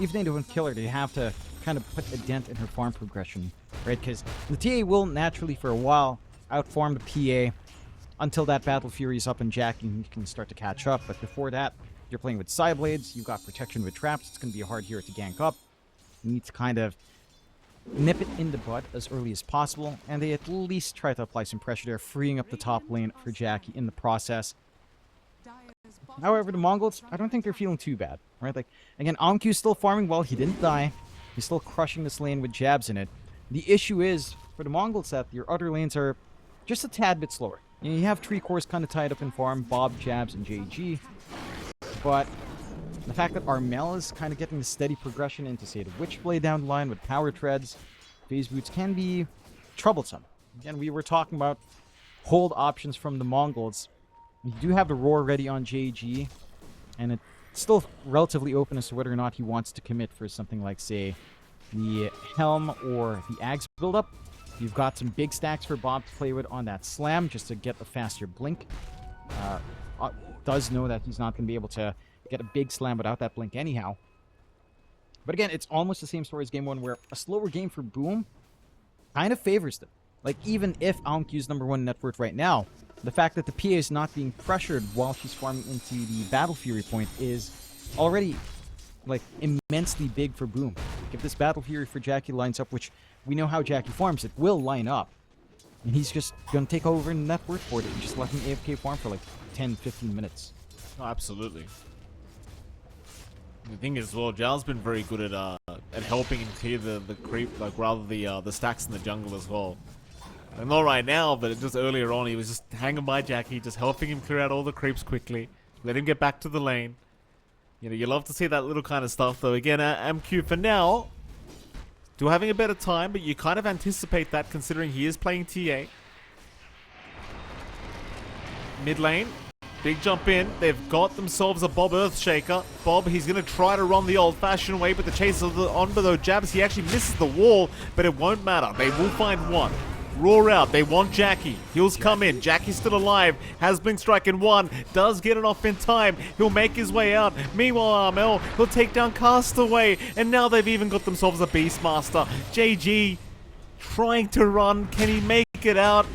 if they don't kill her, they have to kind of put a dent in her farm progression, right? Because the TA will naturally, for a while, outfarm the PA until that Battle Fury is up and Jack and you can start to catch up. But before that, you're playing with Psyblades, you've got protection with traps, it's going to be a hard hero to gank up. You need to kind of nip it in the bud as early as possible, and they at least try to apply some pressure there, freeing up the top lane for Jackie in the process. However, the Mongols, I don't think they're feeling too bad, right? Like, again, AMQ's still farming well, he didn't die. He's still crushing this lane with jabs in it. The issue is, for the Mongols, that your other lanes are just a tad bit slower. You know, you have 3 cores kind of tied up in farm, Bob, Jabs, and JG. But the fact that Armel is kind of getting the steady progression into, say, the Witchblade down the line with power treads, phase boots can be troublesome. Again, we were talking about hold options from the Mongols. You do have the Roar ready on JG, and it's still relatively open as to whether or not he wants to commit for something like, say, the Helm or the Axe build-up. You've got some big stacks for Bob to play with on that Slam just to get a faster blink. Does know that he's not going to be able to get a big Slam without that blink anyhow. But again, it's almost the same story as Game 1, where a slower game for Boom kind of favors them. Like, even if AMQ's #1 net worth right now, the fact that the PA is not being pressured while she's farming into the Battle Fury point is already, like, immensely big for Boom. Like, if this Battle Fury for Jackie lines up, which we know how Jackie farms, it will line up. And he's just going to take over net worth for it and just let him AFK farm for like 10-15 minutes.
Oh, absolutely. The thing is, well, Zhao's been very good at helping him clear the creep, like rather the stacks in the jungle as well. And not right now, but just earlier on, he was just hanging by Jackie, just helping him clear out all the creeps quickly, let him get back to the lane. You know, you love to see that little kind of stuff, though. Again, MQ for now, still having a better time, but you kind of anticipate that considering he is playing TA. Mid lane. Big jump in. They've got themselves a Bob Earthshaker. Bob, he's going to try to run the old-fashioned way, but the chase is on by those jabs. He actually misses the wall, but it won't matter. They will find one. Roar out. They want Jackie. Heals come in. Jackie's still alive. Has Blink Strike in 1. Does get it off in time. He'll make his way out. Meanwhile, Armel, he'll take down Castaway. And now they've even got themselves a Beastmaster. JG trying to run. Can he make it out?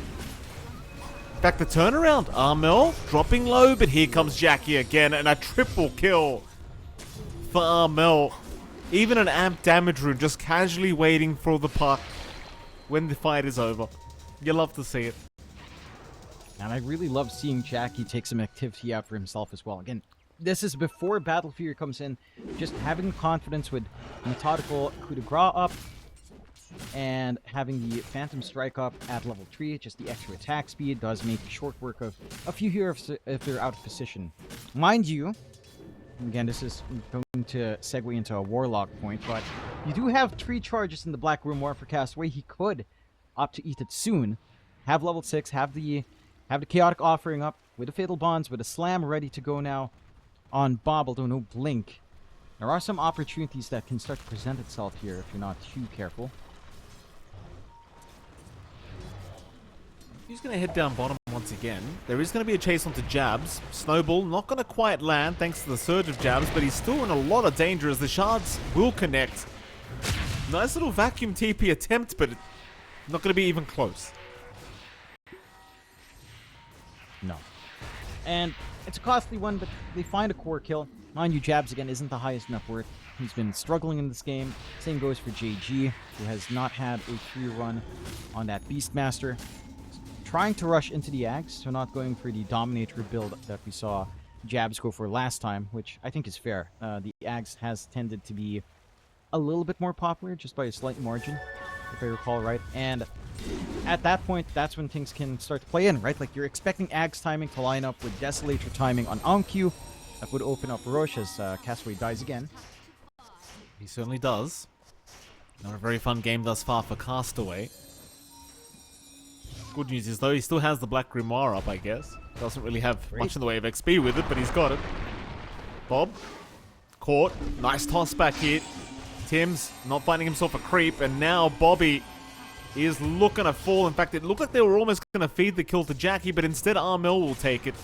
Back the turnaround. Armel dropping low, but here comes Jackie again, and a triple kill for Armel. Even an amp damage rune just casually waiting for the puck when the fight is over. You love to see it.
And I really love seeing Jackie take some activity out for himself as well. Again, this is before Battle Fury comes in. Just having confidence with methodical coup de grace up, and having the Phantom Strike up at level 3, just the extra attack speed does make short work of a few heroes if they're out of position. Mind you, again, this is going to segue into a Warlock point, but you do have 3 charges in the Black Room War for Castaway. He could opt to eat it soon. Have level 6, have the Chaotic Offering up with the Fatal Bonds, with a Slam ready to go now on Bob, although no Blink. There are some opportunities that can start to present itself here if you're not too careful.
He's going to head down bottom once again. There is going to be a chase onto Jabs. Snowball not going to quite land thanks to the surge of Jabs, but he's still in a lot of danger as the shards will connect. Nice little vacuum TP attempt, but not going to be even close.
No. And it's a costly one, but they find a core kill. Mind you, Jabs again isn't the highest net worth. He's been struggling in this game. Same goes for JG, who has not had a free run on that Beastmaster. Trying to rush into the Ags, so not going for the Dominator build that we saw Jabs go for last time, which I think is fair. The Ags has tended to be a little bit more popular, just by a slight margin, if I recall right. And at that point, that's when things can start to play in, right? Like, you're expecting Ags timing to line up with Desolator timing on OnQ. That would open up Roche as Castaway dies again.
He certainly does. Not a very fun game thus far for Castaway. Good news is, though, he still has the Black Grimoire up, I guess. Doesn't really have much in the way of XP with it, but he's got it. Bob. Caught. Nice toss back here. Tim's not finding himself a creep, and now Bobby is looking to fall. In fact, it looked like they were almost going to feed the kill to Jackie, but instead Armel will take it.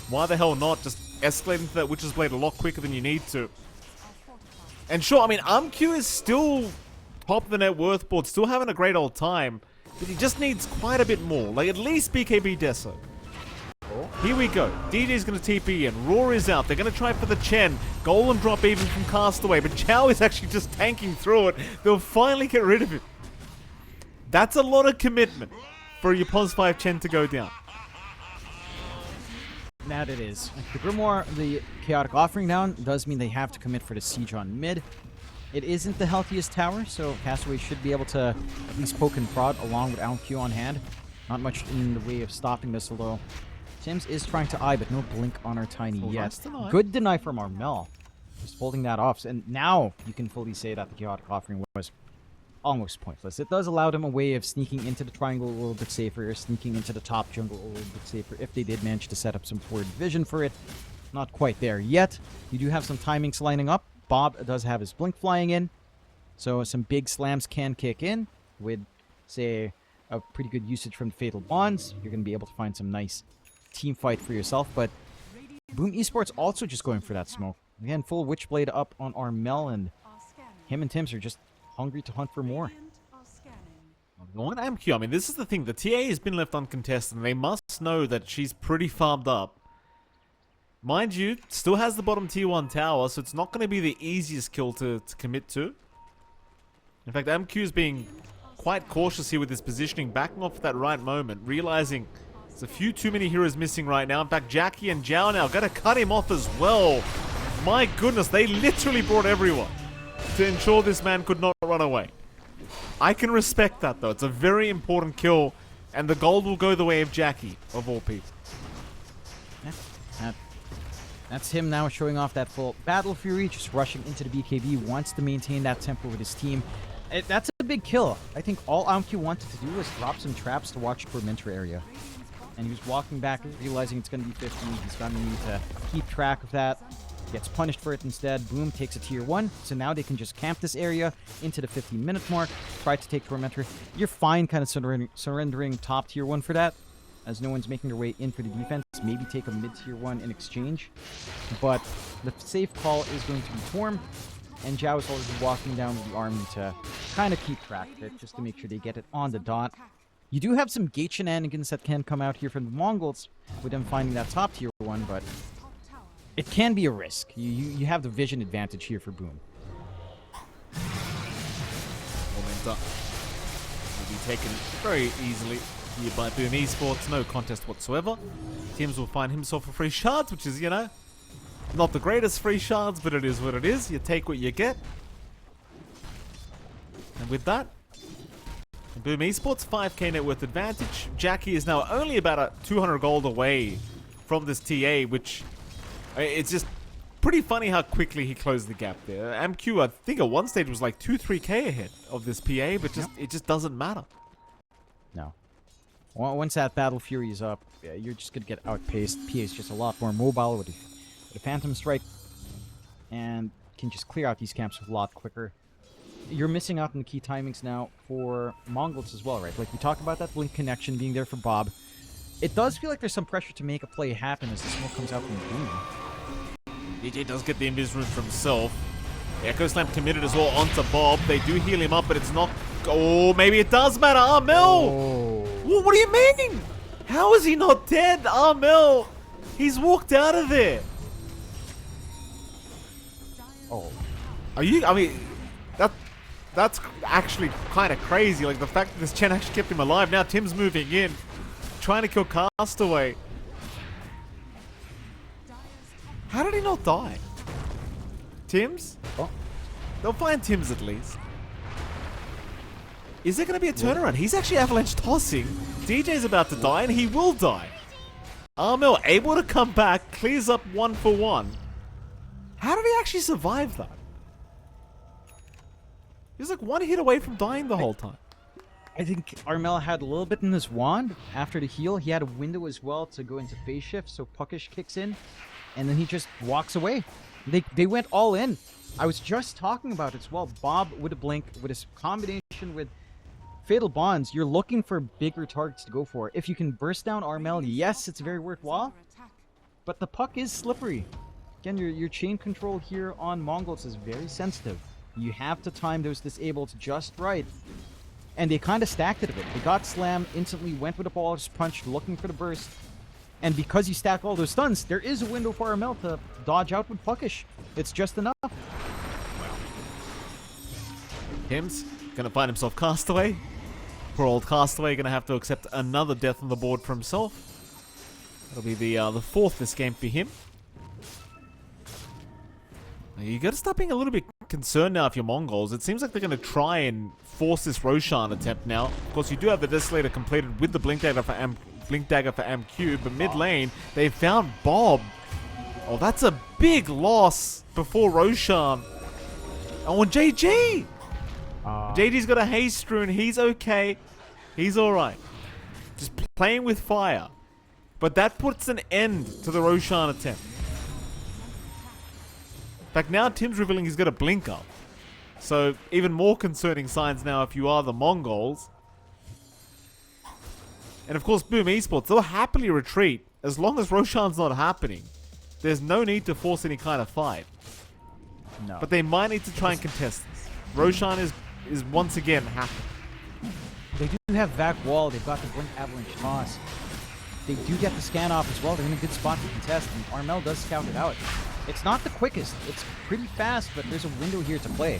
Why the hell not? Just escalate into that Witch's Blade a lot quicker than you need to. And sure, I mean, ArmQ is still top of the net worth board, still having a great old time. But he just needs quite a bit more. Like, at least BKB Deso. Here we go. DJ's going to TP in. Roar is out. They're going to try for the Chen. Golem drop even from Castaway. But Chow is actually just tanking through it. They'll finally get rid of him. That's a lot of commitment for your Pos 5 Chen to go down.
That it is. The Grimoire, the Chaotic Offering down, does mean they have to commit for the Siege on mid. It isn't the healthiest tower, so Castaway should be able to at least poke and prod along with OnQ on hand. Not much in the way of stopping this, although Sims is trying to eye, but no blink on our Tiny yet.
Nice
Good deny from Armel. Just holding that off, and now you can fully say that the Chaotic Offering was almost pointless. It does allow them a way of sneaking into the triangle a little bit safer, or sneaking into the top jungle a little bit safer, if they did manage to set up some forward vision for it. Not quite there yet. You do have some timings lining up. Bob does have his blink flying in, so some big slams can kick in with, say, a pretty good usage from the Fatal Bonds. You're going to be able to find some nice team fight for yourself, but Boom Esports also just going for that smoke. Again, full Witchblade up on Armel, and him and Tims are just hungry to hunt for more.
On AmQ, I mean, this is the thing. The TA has been left uncontested, and they must know that she's pretty farmed up. Mind you, still has the bottom tier 1 tower, so it's not going to be the easiest kill to commit to. In fact, AmQ is being quite cautious here with his positioning, backing off at that right moment, realizing there's a few too many heroes missing right now. In fact, Jackie and Zhao now going to cut him off as well. My goodness, they literally brought everyone to ensure this man could not run away. I can respect that, though. It's a very important kill, and the gold will go the way of Jackie, of all people.
Yeah, that's him now showing off that full Battle Fury, just rushing into the BKB, wants to maintain that tempo with his team. That's a big kill. I think all AmQ wanted to do was drop some traps to watch Tormentor area. And he was walking back, realizing it's going to be 50. He's going to need to keep track of that. Gets punished for it instead. Boom takes a tier 1. So now they can just camp this area into the 15-minute mark. Try to take Tormentor. You're fine kind of surrendering top tier 1 for that, as no one's making their way in for the defense. Maybe take a mid tier 1 in exchange. But the safe call is going to be Torm. And Zhao is already walking down with the army to kind of keep track of it, just to make sure they get it on the dot. You do have some gate shenanigans that can come out here from the Mongols with them finding that top tier 1, but it can be a risk. You have the vision advantage here for Boom.
Momentum will be taken very easily here by Boom Esports. No contest whatsoever. Tims will find himself a free shards, which is, you know, not the greatest free shards, but it is what it is. You take what you get. And with that, Boom Esports 5k net worth advantage. Jackie is now only about a 200 gold away from this TA, which it's just pretty funny how quickly he closed the gap there. AmQ, I think at one stage was like 2-3k ahead of this PA, but it just doesn't matter.
No. Once that Battle Fury is up, you're just going to get outpaced. PA is just a lot more mobile with a Phantom Strike, and can just clear out these camps a lot quicker. you're missing out on the key timings now for Mongolz as well, right? Like, we talked about that blink connection being there for Bob. It does feel like there's some pressure to make a play happen as the smoke comes out from Boom.
DJ does get the invis room for himself. Echo Slam committed as well onto Bob. They do heal him up, but it's not... Oh, maybe it does matter. Armel!
Oh.
What do you mean? How is he not dead? Armel! He's walked out of there.
Oh.
Are you... I mean... That's actually kind of crazy. Like, the fact that this Chen actually kept him alive. Now Tim's moving in. Trying to kill Castaway. How did he not die? Tim's?
Oh.
They'll find Tim's at least. Is there going to be a turnaround? He's actually avalanche tossing. DJ's about to die, and he will die. Armel able to come back, clears up 1 for 1. How did he actually survive that? He was like 1 hit away from dying the whole time.
I think Armel had a little bit in his wand after the heal. He had a window as well to go into phase shift, so Puckish kicks in, and then he just walks away. They went all in. I was just talking about it as well. Bob with a blink, with his combination with Fatal Bonds, you're looking for bigger targets to go for. If you can burst down Armel, yes, it's very worthwhile, but the puck is slippery. Again, your chain control here on Mongolz is very sensitive. You have to time those disabled just right. And they kind of stacked it a bit. They got slammed, instantly went with a baller's punch, looking for the burst. And because you stack all those stuns, there is a window for Armel to dodge out with Puckish. It's just enough.
Tim's gonna find himself Castaway. Poor old Castaway gonna have to accept another death on the board for himself. That'll be the 4th this game for him. You gotta stop being a little bit concerned now if you're Mongolz. It seems like they're gonna try and force this Roshan attempt now. Of course, you do have the Desolator completed with the Blink Dagger for MQ, but mid lane, they found Bob. Oh, that's a big loss before Roshan. Oh, and JG! JG's got a haste rune. He's okay. He's alright. Just playing with fire. But that puts an end to the Roshan attempt. In fact, now Tim's revealing he's got a blink up. So, even more concerning signs now if you are the Mongolz. And of course, Boom Esports, they'll happily retreat as long as Roshan's not happening. There's no need to force any kind of fight.
No.
But they might need to try and contest this. Roshan is once again happy.
They do have Vac Wall. They've got the Blink Avalanche Toss. They do get the scan off as well. They're in a good spot to contest, and Armel does scout it out. It's not the quickest. It's pretty fast, but there's a window here to play.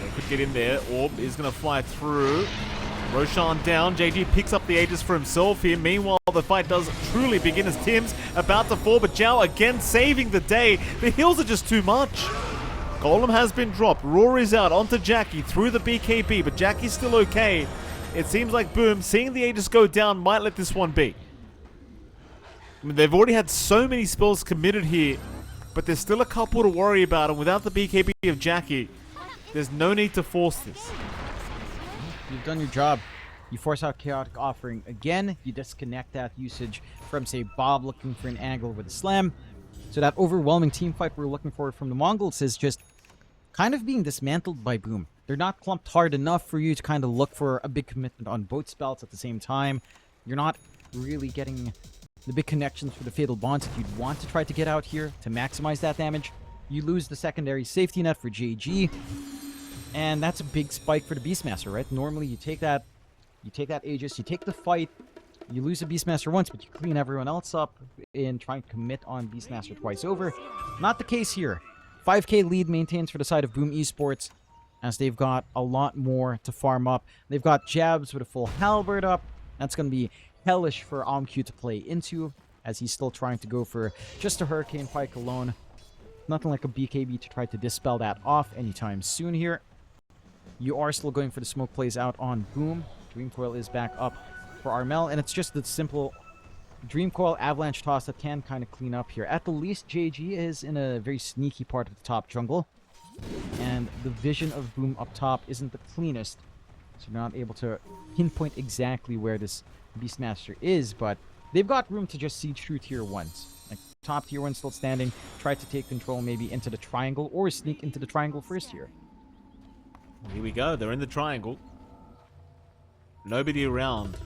They could get in there. Orb is going to fly through. Roshan down. JG picks up the Aegis for himself here. Meanwhile, the fight does truly begin as Tim's about to fall, but Zhao again saving the day. The heals are just too much. Golem has been dropped. Rory's out onto Jackie through the BKB, but Jackie's still okay. It seems like Boom, seeing the Aegis go down, might let this one be. I mean, they've already had so many spells committed here, but there's still a couple to worry about, and without the BKB of Jackie, there's no need to force this.
You've done your job. You force out Chaotic Offering again. You disconnect that usage from, say, Bob looking for an angle with a slam. So that overwhelming team fight we're looking for from the Mongolz is just kind of being dismantled by Boom. They're not clumped hard enough for you to kind of look for a big commitment on both spells at the same time. You're not really getting the big connections for the Fatal Bonds that you'd want to try to get out here to maximize that damage. You lose the secondary safety net for JG, and that's a big spike for the Beastmaster, right? Normally you take that Aegis, you take the fight, you lose the Beastmaster once, but you clean everyone else up in trying to commit on Beastmaster twice over. Not the case here. 5k lead maintains for the side of Boom Esports, as they've got a lot more to farm up. They've got Jabs with a full halberd up. That's going to be hellish for AMQ to play into, as he's still trying to go for just a Hurricane Pike alone. Nothing like a BKB to try to dispel that off anytime soon here. You are still going for the smoke plays out on Boom. Dreamcoil is back up for Armel, and it's just the simple Dreamcoil Avalanche Toss that can kind of clean up here. At the least, JG is in a very sneaky part of the top jungle, and the vision of Boom up top isn't the cleanest, so they're not able to pinpoint exactly where this Beastmaster is, but they've got room to just siege through tier 1s. Like, top tier 1 still standing, try to take control maybe into the triangle, or sneak into the triangle first here.
Here we go. They're in the triangle. Nobody around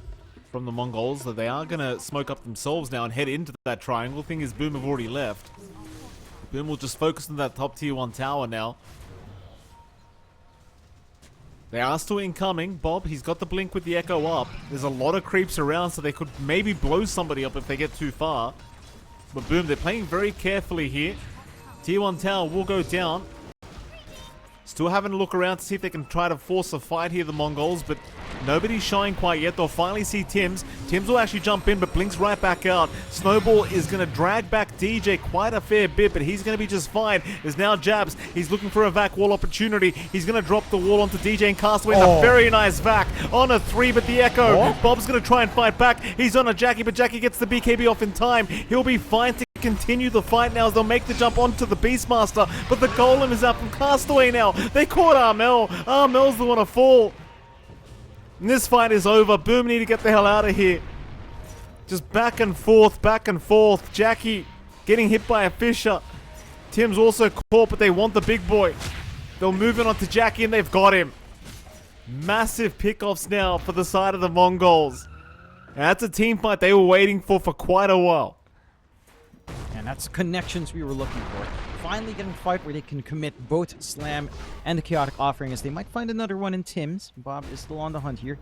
from the Mongols. So they are going to smoke up themselves now and head into that triangle. Thing is, Boom have already left. Boom will just focus on that top tier 1 tower now. They are still incoming. Bob, he's got the blink with the echo up. There's a lot of creeps around, so they could maybe blow somebody up if they get too far. But Boom, they're playing very carefully here. Tier 1 tower will go down. Still having a look around to see if they can try to force a fight here, the Mongols, but nobody's showing quite yet. They'll finally see Tims. Tims will actually jump in, but blinks right back out. Snowball is going to drag back DJ quite a fair bit, but he's going to be just fine. There's now Jabs. He's looking for a vac wall opportunity. He's going to drop the wall onto DJ and Castaway. A very nice vac on a 3, but the echo. Bob's going to try and fight back. He's on a Jackie, but Jackie gets the BKB off in time. He'll be fine to continue the fight now as they'll make the jump onto the Beastmaster, but the Golem is out from Castaway now. They caught Armel. Armel's the one to fall. And this fight is over. Boom need to get the hell out of here. Just back and forth, back and forth. Jackie getting hit by a Fisher. Tim's also caught, but they want the big boy. They'll move it on to Jackie and they've got him. Massive pickoffs now for the side of the Mongols. And that's a team fight they were waiting for quite a while.
And that's connections we were looking for. Finally getting a fight where they can commit both Slam and the Chaotic Offering, as they might find another one in Tim's. Bob is still on the hunt here,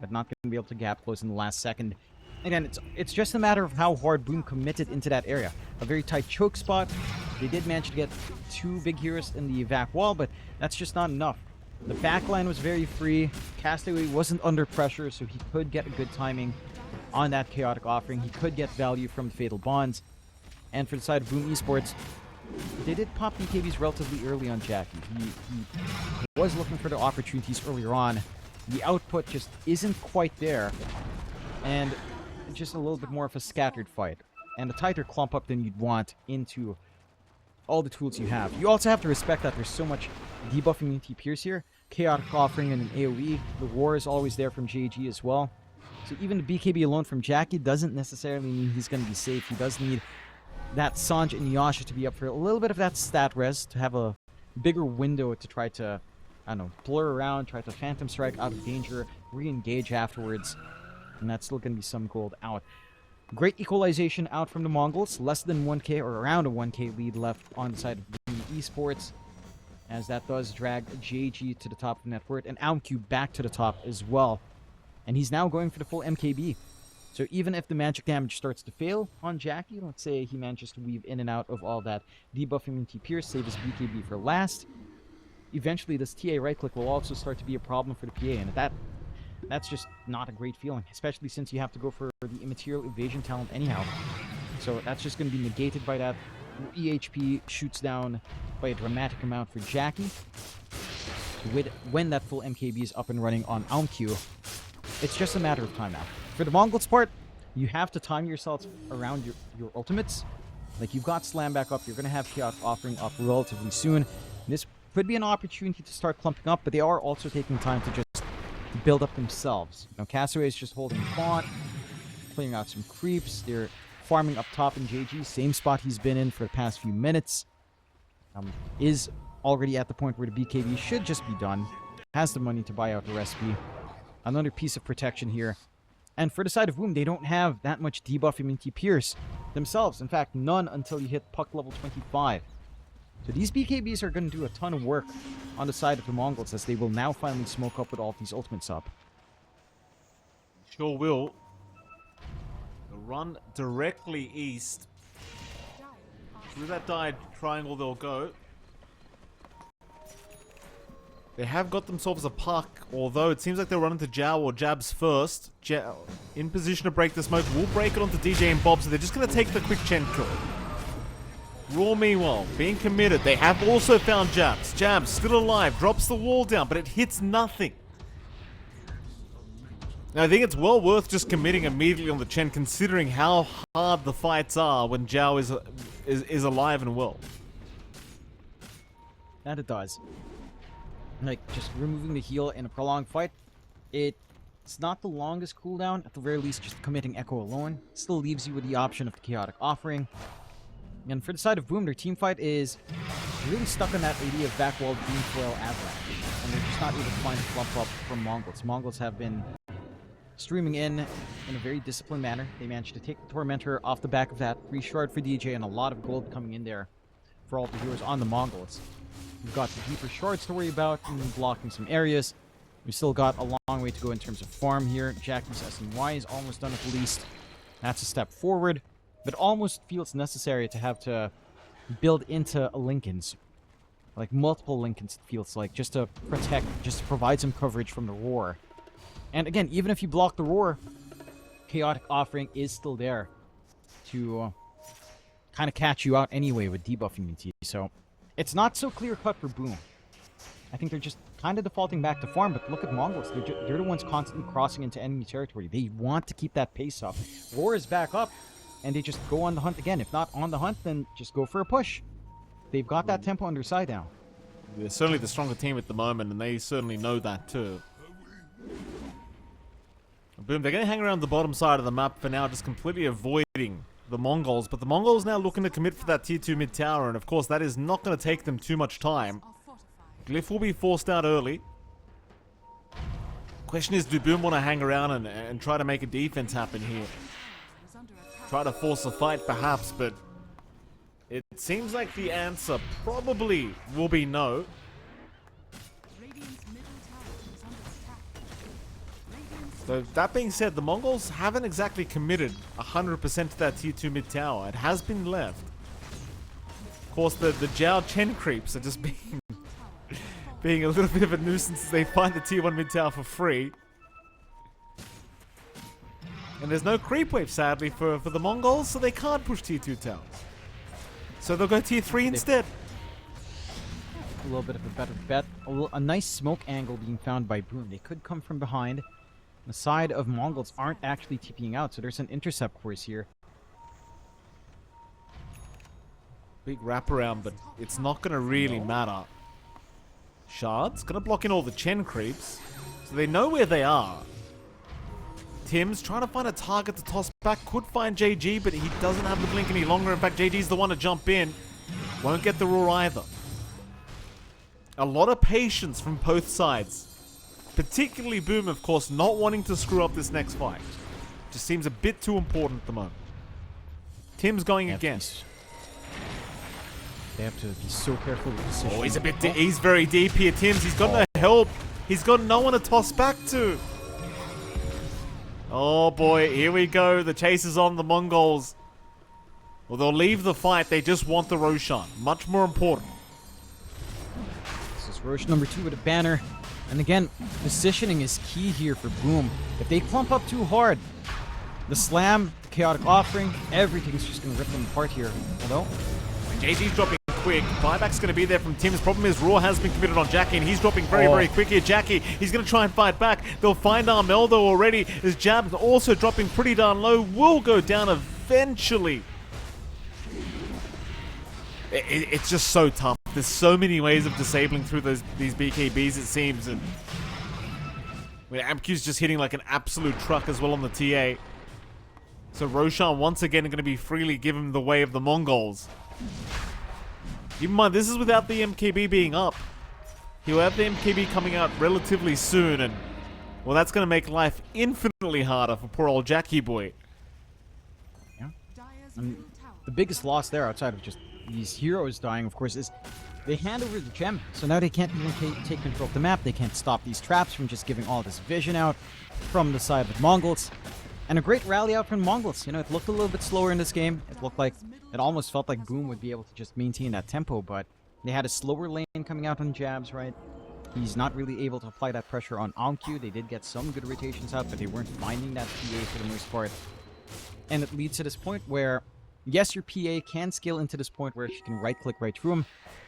but not going to be able to gap close in the last second. Again, it's just a matter of how hard Boom committed into that area. A very tight choke spot. They did manage to get 2 big heroes in the vac wall, but that's just not enough. The backline was very free. Castaway wasn't under pressure, so he could get a good timing on that Chaotic Offering. He could get value from the Fatal Bonds. And for the side of Boom Esports, they did pop BKBs relatively early on Jackie. He was looking for the opportunities earlier on. The output just isn't quite there. And it's just a little bit more of a scattered fight. And a tighter clump up than you'd want into all the tools you have. You also have to respect that there's so much debuff immunity pierce here. Chaotic Offering and an AoE. The war is always there from JG as well. So even the BKB alone from Jackie doesn't necessarily mean he's going to be safe. He does need that Sanj and Yasha to be up for a little bit of that stat res, to have a bigger window to try to, I don't know, blur around, try to Phantom Strike out of danger, re-engage afterwards, and that's still going to be some gold out. Great equalization out from the Mongols, less than 1k or around a 1k lead left on the side of Esports, as that does drag JG to the top of net worth, and Aumq back to the top as well. And he's now going for the full MKB. So even if the magic damage starts to fail on Jackie, let's say he manages to weave in and out of all that debuff immunity pierce, save his BKB for last, eventually this TA right click will also start to be a problem for the PA, and that's just not a great feeling, especially since you have to go for the immaterial evasion talent anyhow. So that's just going to be negated by that. EHP shoots down by a dramatic amount for Jackie. When that full MKB is up and running on Aumq, it's just a matter of time now. For the Mongols part, you have to time yourselves around your ultimates. Like, you've got Slam back up, you're going to have Chaos Offering up relatively soon. This could be an opportunity to start clumping up, but they are also taking time to just build up themselves. You know, Castaway is just holding font, clearing out some creeps. They're farming up top in JG, same spot he's been in for the past few minutes. Is already at the point where the BKB should just be done. Has the money to buy out the recipe. Another piece of protection here. And for the side of Boom, they don't have that much debuff immunity pierce themselves. In fact, none until you hit puck level 25. So these BKBs are going to do a ton of work on the side of the Mongols, as they will now finally smoke up with all of these ultimates up.
Sure will. They'll run directly east. Through that dyed triangle they'll go. They have got themselves a puck, although it seems like they'll run into Jow or Jabs first. Jow in position to break the smoke. Will break it onto DJ and Bob, so they're just going to take the quick Chen kill. Raw, meanwhile, being committed. They have also found Jabs. Jabs, still alive, drops the wall down, but it hits nothing. Now, I think it's well worth just committing immediately on the Chen, considering how hard the fights are when Jow is alive and well.
That it does. Like, just removing the heal in a prolonged fight, it's not the longest cooldown. At the very least, just committing Echo alone still leaves you with the option of the Chaotic Offering. And for the side of Boom, their team fight is really stuck on that idea of backwall Beam Foil Avalanche. And they're just not able to find a clump up from Mongolz. Mongolz have been streaming in a very disciplined manner. They managed to take the Tormentor off the back of that. Free shard for DJ and a lot of gold coming in there for all the heroes on the Mongolz. We've got the deeper shards to worry about and blocking some areas. We've still got a long way to go in terms of farm here. Jackie's SNY is almost done at least. That's a step forward, but almost feels necessary to have to build into a Lincoln's. Like multiple Lincolns, it feels like, just to protect, just to provide some coverage from the roar. And again, even if you block the roar, Chaotic Offering is still there to kind of catch you out anyway with debuff immunity. So it's not so clear-cut for Boom. I think they're just kind of defaulting back to farm, but look at Mongolz. They're the ones constantly crossing into enemy territory. They want to keep that pace up. Roar is back up, and they just go on the hunt again. If not on the hunt, then just go for a push. They've got that tempo on their side now.
They're certainly the stronger team at the moment, and they certainly know that too. Boom, they're going to hang around the bottom side of the map for now, just completely avoiding the Mongolz. But the Mongolz now looking to commit for that tier 2 mid tower, and of course that is not going to take them too much time. Glyph will be forced out early. Question is, do Boom want to hang around and try to make a defense happen here? Try to force a fight perhaps, but it seems like the answer probably will be no. So that being said, the Mongols haven't exactly committed 100% to that tier 2 mid tower. It has been left. Of course, the Zhao Chen creeps are just being a little bit of a nuisance as they find the tier 1 mid tower for free. And there's no creep wave, sadly, for the Mongols, so they can't push tier 2 towers. So they'll go tier 3 instead.
A little bit of a better bet. A nice smoke angle being found by Boom. They could come from behind. The side of Mongolz aren't actually TPing out, so there's an intercept course here.
Big wraparound, but it's not going to really matter. Shards going to block in all the Chen creeps, so they know where they are. Tim's trying to find a target to toss back. Could find JG, but he doesn't have the blink any longer. In fact, JG's the one to jump in. Won't get the roar either. A lot of patience from both sides. Particularly Boom, of course, not wanting to screw up this next fight. Just seems a bit too important at the moment. Tim's going against.
They have to be so careful with position.
Oh, he's a bit he's very deep here, Tim's. He's got no help. He's got no one to toss back to. Oh boy, here we go. The chase is on the Mongols. Well, they'll leave the fight. They just want the Roshan. Much more important.
This is Rosh number 2 with a banner. And again, positioning is key here for Boom. If they clump up too hard, the slam, the chaotic offering, everything's just going to rip them apart here. Although,
JG's dropping quick. Buyback's going to be there from Tim's. Problem is, Raw has been committed on Jackie, and he's dropping very, very quick here. Jackie, he's going to try and fight back. They'll find Armel, though, already. His jab's also dropping pretty darn low. Will go down eventually. It's just so tough. There's so many ways of disabling through these BKBs, it seems. And Amq's just hitting like an absolute truck as well on the TA. So Roshan once again going to be freely given the way of the Mongols. Keep in mind, this is without the MKB being up. He'll have the MKB coming out relatively soon, and well, that's going to make life infinitely harder for poor old Jackie boy.
Yeah. And the biggest loss there, outside of just these heroes dying, of course, is they hand over the gem. So now they can't even take control of the map. They can't stop these traps from just giving all this vision out from the side of Mongolz. And a great rally out from Mongolz. You know, it looked a little bit slower in this game. It looked like, it almost felt like Boom would be able to just maintain that tempo, but they had a slower lane coming out on jabs, right? He's not really able to apply that pressure on Amq. They did get some good rotations out, but they weren't finding that PA for the most part. And it leads to this point where, yes, your PA can scale into this point where she can right-click right through him,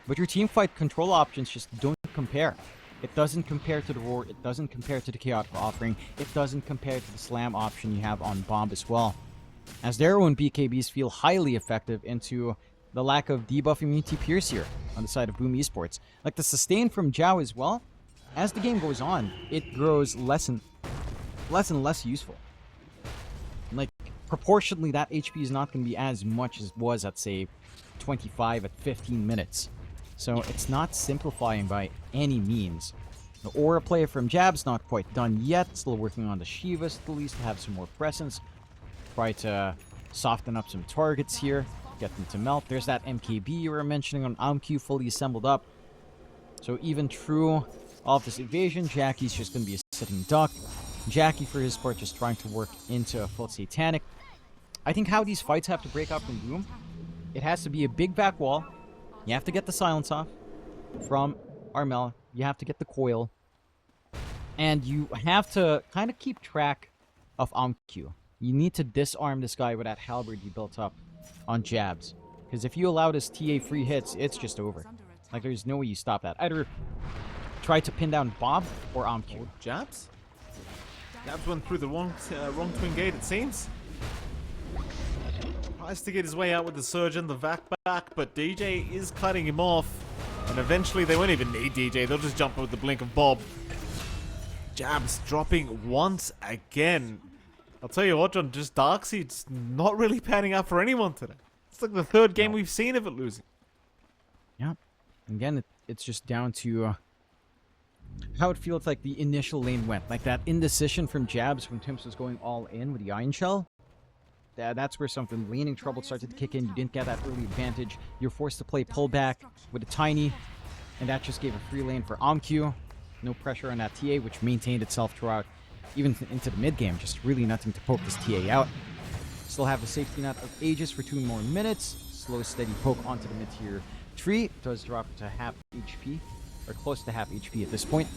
but your teamfight control options just don't compare. It doesn't compare to the Roar, it doesn't compare to the Chaotic Offering, it doesn't compare to the Slam option you have on Bomb as well. As their own BKBs feel highly effective into the lack of debuff immunity pierce here on the side of Boom Esports. Like the sustain from Zhao as well, as the game goes on, it grows less and less useful. Like, proportionally, that HP is not going to be as much as it was at, say, 25 at 15 minutes. So it's not simplifying by any means. The aura play from Jab's not quite done yet. Still working on the Shivas at least to have some more presence. Try to soften up some targets here. Get them to melt. There's that MKB you were mentioning on AMQ fully assembled up. So even through all of this evasion, Jackie's just going to be a sitting duck. Jackie, for his part, just trying to work into a full Satanic. I think how these fights have to break up from Boom, it has to be a big back wall. You have to get the silence off from Armel. You have to get the coil. And you have to kind of keep track of AMQ. You need to disarm this guy with that halberd you built up on Jabs. Because if you allow this TA free hits, it's just over. Like, there's no way you stop that. Either try to pin down Bob or AMQ.
Oh, Jabs? Jabs went through the wrong twin gate, it seems. Tries to get his way out with the surge and the vac back, but DJ is cutting him off. And eventually they won't even need DJ, they'll just jump with the blink of Bob. Jabs dropping once again. I'll tell you what, John, just Darkseid's not really panning out for anyone today. It's like the third game we've seen of it losing.
Yeah. Again, it's just down to how it feels like the initial lane went. Like that indecision from Jabs when Timps was going all in with the Iron Shell. That's where something laning trouble started to kick in. You didn't get that early advantage. You're forced to play pullback with a Tiny. And that just gave a free lane for AMQ. No pressure on that TA, which maintained itself throughout, even into the mid game. Just really nothing to poke this TA out. Still have the safety net of Aegis for 2 more minutes. Slow, steady poke onto the mid-tier tree. Does drop to half HP, or close to half HP at this point.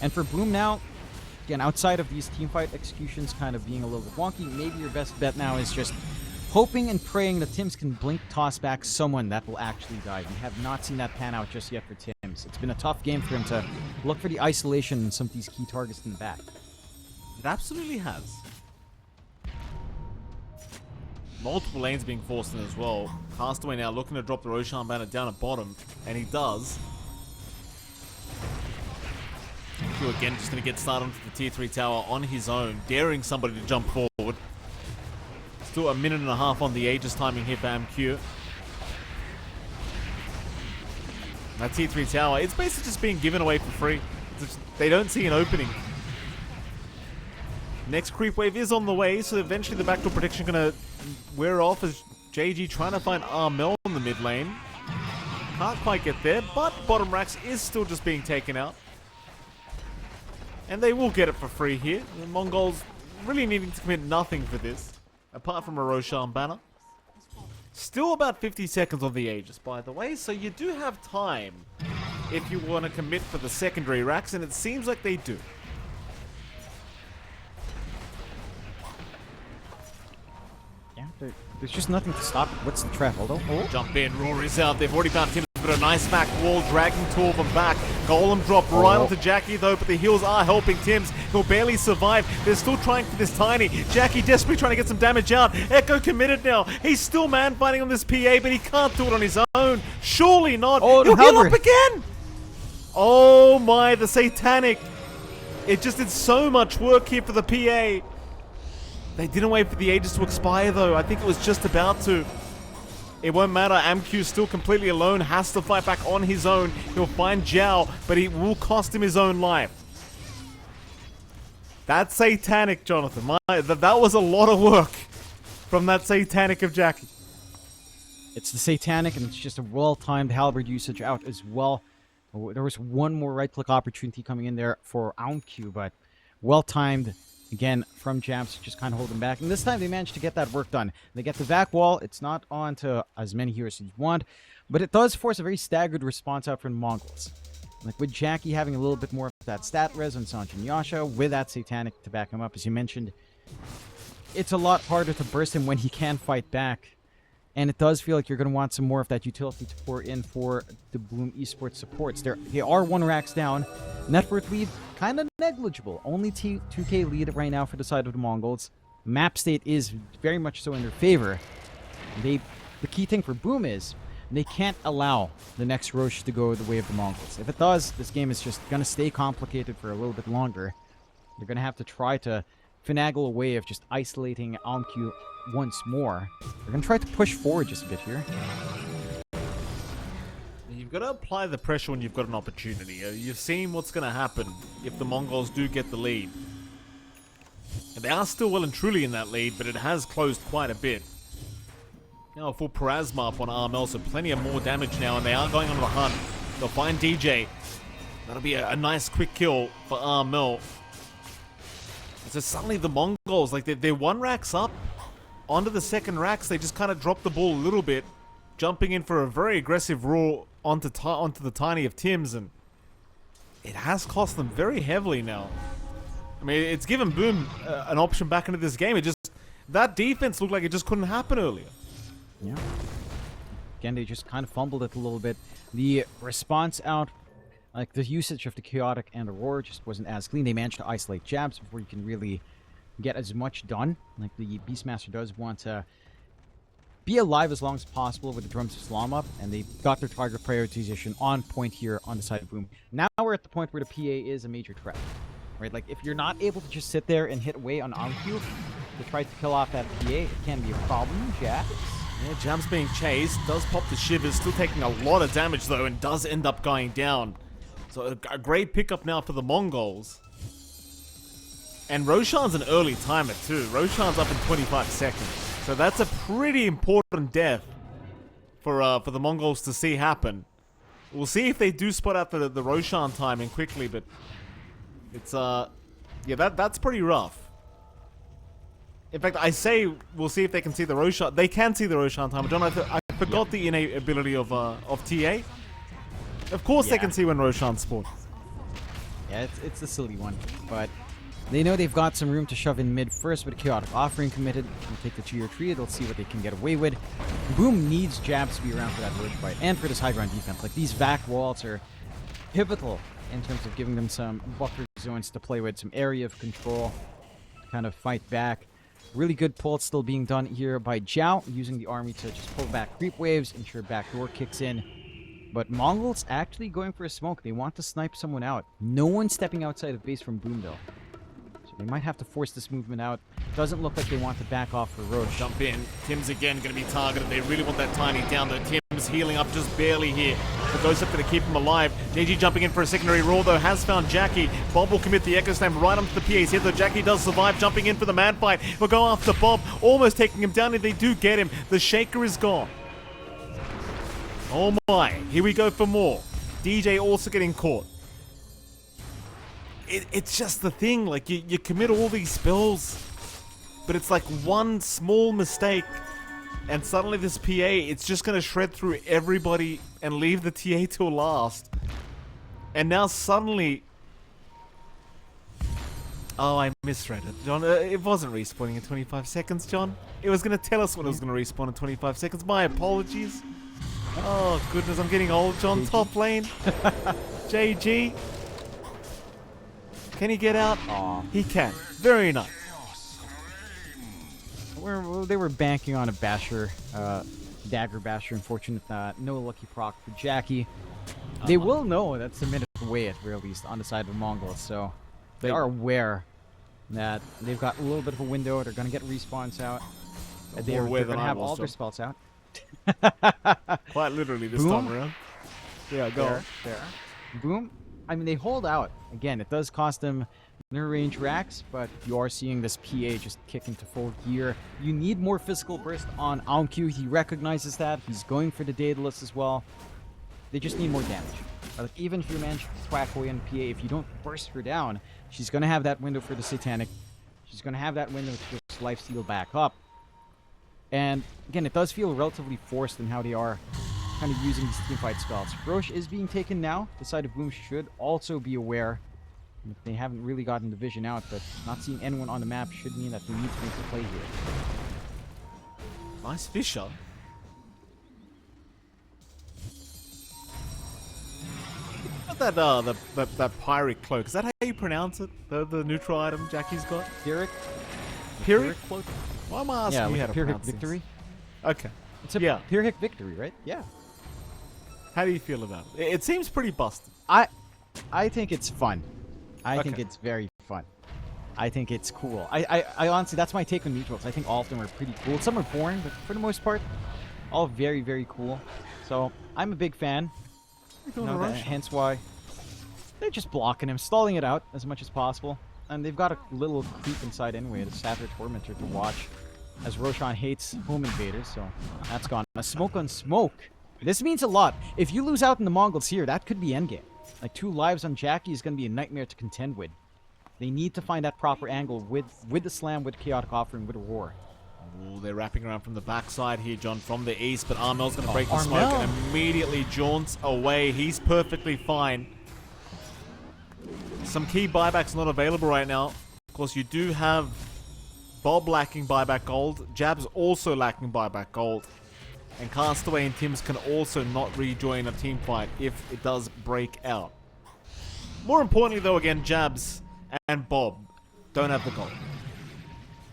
And for Boom now, again, outside of these teamfight executions kind of being a little bit wonky, maybe your best bet now is just hoping and praying that Tims can blink toss back someone that will actually die. We have not seen that pan out just yet for Tims. It's been a tough game for him to look for the isolation in some of these key targets in the back.
It absolutely has. Multiple lanes being forced in as well. Castaway now looking to drop the Roshan banner down at bottom, and he does. Q again just going to get started onto the tier 3 tower on his own, daring somebody to jump forward. Still a minute and a half on the Aegis timing here for AMQ. That tier 3 tower, it's basically just being given away for free. They don't see an opening. Next creep wave is on the way, so eventually the backdoor prediction gonna wear off as JG trying to find Armel in the mid lane. Can't quite get there, but bottom racks is still just being taken out. And they will get it for free here. The Mongolz really needing to commit nothing for this, apart from a Roshan banner. Still about 50 seconds on the Aegis, by the way, so you do have time if you want to commit for the secondary racks, and it seems like they do.
Yeah, there's just nothing to stop it. What's the trap, Aldo? Oh.
Jump in, Rory's out. They've already found Tim, but a nice back wall, dragging two of them back. Golem drop right onto Jackie though, but the heals are helping Tims. He'll barely survive. They're still trying for this Tiny. Jackie desperately trying to get some damage out. Echo committed now. He's still man fighting on this PA, but he can't do it on his own. Surely not.
Oh,
he'll heal up again. Oh my, the Satanic. It just did so much work here for the PA. They didn't wait for the Aegis to expire though. I think it was just about to. It won't matter. AMQ still completely alone. Has to fight back on his own. He'll find Zhao, but it will cost him his own life. That's Satanic, Jonathan. That was a lot of work from that Satanic of Jackie.
It's the Satanic, and it's just a well-timed halberd usage out as well. There was one more right-click opportunity coming in there for AMQ, but well-timed. Again, from Jabs, just kind of hold them back. And this time they managed to get that work done. They get the vac wall. It's not on to as many heroes as you want, but it does force a very staggered response out from Mongolz. Like with Jackie having a little bit more of that stat res on Sanj and Yasha, with that Satanic to back him up, as you mentioned, it's a lot harder to burst him when he can fight back. And it does feel like you're going to want some more of that utility to pour in for the Bloom Esports supports. They are 1 racks down. Net worth lead, kind of negligible. Only 2k lead right now for the side of the Mongolz. Map state is very much so in their favor. The key thing for Boom is they can't allow the next Roche to go the way of the Mongols. If it does, this game is just going to stay complicated for a little bit longer. They're going to have to try to finagle a way of just isolating AMQ once more. They're going to try to push forward just a bit here.
you've got to apply the pressure when you've got an opportunity. You've seen what's going to happen if the Mongols do get the lead. And they are still well and truly in that lead, but it has closed quite a bit. Now a full Parasma up on Armel, so plenty of more damage now, and they are going on the hunt. They'll find DJ. That'll be a nice quick kill for Armel. So suddenly the Mongols, like they're 1 racks up. Onto the second racks, they just kind of drop the ball a little bit, jumping in for a very aggressive roar onto the tiny of Tims, and it has cost them very heavily now. I mean, it's given Boom an option back into this game. That defense looked like it just couldn't happen earlier.
Yeah. Again, they just kind of fumbled it a little bit. The response out, like the usage of the Chaotic and Aurora just wasn't as clean. They managed to isolate jabs before you can really get as much done. Like the Beastmaster does want to be alive as long as possible with the Drums of Slam up, and they got their target prioritization on point here on the side of Boom. Now we're at the point where the PA is a major threat. Right? Like, if you're not able to just sit there and hit away on OnQ to try to kill off that PA, it can be a problem, Jax.
Yeah, Jam's being chased, does pop the shivers, still taking a lot of damage though, and does end up going down. So a great pickup now for the Mongols. And Roshan's an early timer too. Roshan's up in 25 seconds. So that's a pretty important death for the Mongols to see happen. We'll see if they do spot out the Roshan timing quickly, but it's yeah, that's pretty rough. In fact, I say we'll see if they can see the Roshan. They can see the Roshan timer. John, I forgot the innate ability of TA. Of course they can see when Roshan spawns.
Yeah, it's a silly one, but they know they've got some room to shove in mid first with a Chaotic Offering committed. They'll take the 2-year tree, they'll see what they can get away with. Boom needs jabs to be around for that road fight and for this high ground defense. Like, these back walls are pivotal in terms of giving them some buffer zones to play with, some area of control to kind of fight back. Really good pull still being done here by Zhao, using the army to just pull back creep waves, ensure backdoor kicks in. But Mongol's actually going for a smoke. They want to snipe someone out. No one stepping outside of base from Boom, though. So they might have to force this movement out. Doesn't look like they want to back off for Roche.
Jump in. Tim's again going to be targeted. They really want that tiny down, though. Tim's healing up just barely here. The Ghost up going to keep him alive. JG jumping in for a secondary roar, though, has found Jackie. Bob will commit the Echo Slam right onto the PA's head, though Jackie does survive, jumping in for the man fight. We'll go after Bob, almost taking him down, and they do get him. The Shaker is gone. Oh my, here we go for more. DJ also getting caught. It's just the thing, like, you commit all these spells, but it's like one small mistake, and suddenly this PA, it's just going to shred through everybody and leave the TA till last. And now suddenly... Oh, I misread it, John. It wasn't respawning in 25 seconds, John. It was going to tell us when it was going to respawn in 25 seconds. My apologies. Oh, goodness, I'm getting old, John. Top lane. JG. Can he get out?
Aw.
He can. Very nice.
They were banking on a Basher, Dagger Basher. Unfortunate, no lucky proc for Jackie. They will know that's a minute away at very least on the side of the Mongols, so they are aware that they've got a little bit of a window. They're going to get respawns out. They're going to have all their spells out.
Quite literally this
Boom.
time around. Yeah, go.
There. Boom. I mean, they hold out. Again, it does cost them near range racks, but you are seeing this PA just kick into full gear. You need more physical burst on OnQ. He recognizes that. He's going for the Daedalus as well. They just need more damage. Like, even if you manage to thwack away on PA, if you don't burst her down, she's going to have that window for the Satanic. She's going to have that window to just lifesteal back up. And again, it does feel relatively forced in how they are kind of using these teamfight spells. Roche is being taken now. The side of Boom should also be aware. They haven't really gotten the vision out, but not seeing anyone on the map should mean that they need to make a play here.
Nice Fisher. That that Pyrrhic cloak, is that how you pronounce it? The neutral item Jackie's got?
Pyrrhic?
Pyrrhic
cloak?
Why am I asking you how to
Pyrrhic
pronounce
victory.
this? Okay.
It's a Pyrrhic victory, right? Yeah.
How do you feel about it? It seems pretty busted.
I think it's fun. I think it's very fun. I think it's cool. I honestly, that's my take on neutrals. I think all of them are pretty cool. Some are boring, but for the most part, all very, very cool. So I'm a big fan. Hence why they're just blocking him, stalling it out as much as possible. And they've got a little creep inside anyway, the Satyr Tormentor to watch, as Roshan hates home invaders, so that's gone. A smoke on smoke. This means a lot. If you lose out in the Mongols here, that could be endgame. Like 2 lives on Jackie is going to be a nightmare to contend with. They need to find that proper angle with the slam, with Chaotic Offering, with a roar.
Ooh, they're wrapping around from the backside here, John, from the east, but Armel's going to break the smoke and immediately jaunts away. He's perfectly fine. Some key buybacks not available right now. Of course, you do have Bob lacking buyback gold. Jab's also lacking buyback gold. And Castaway and Tims can also not rejoin a team fight if it does break out. More importantly, though, again, Jabs and Bob don't have the gold.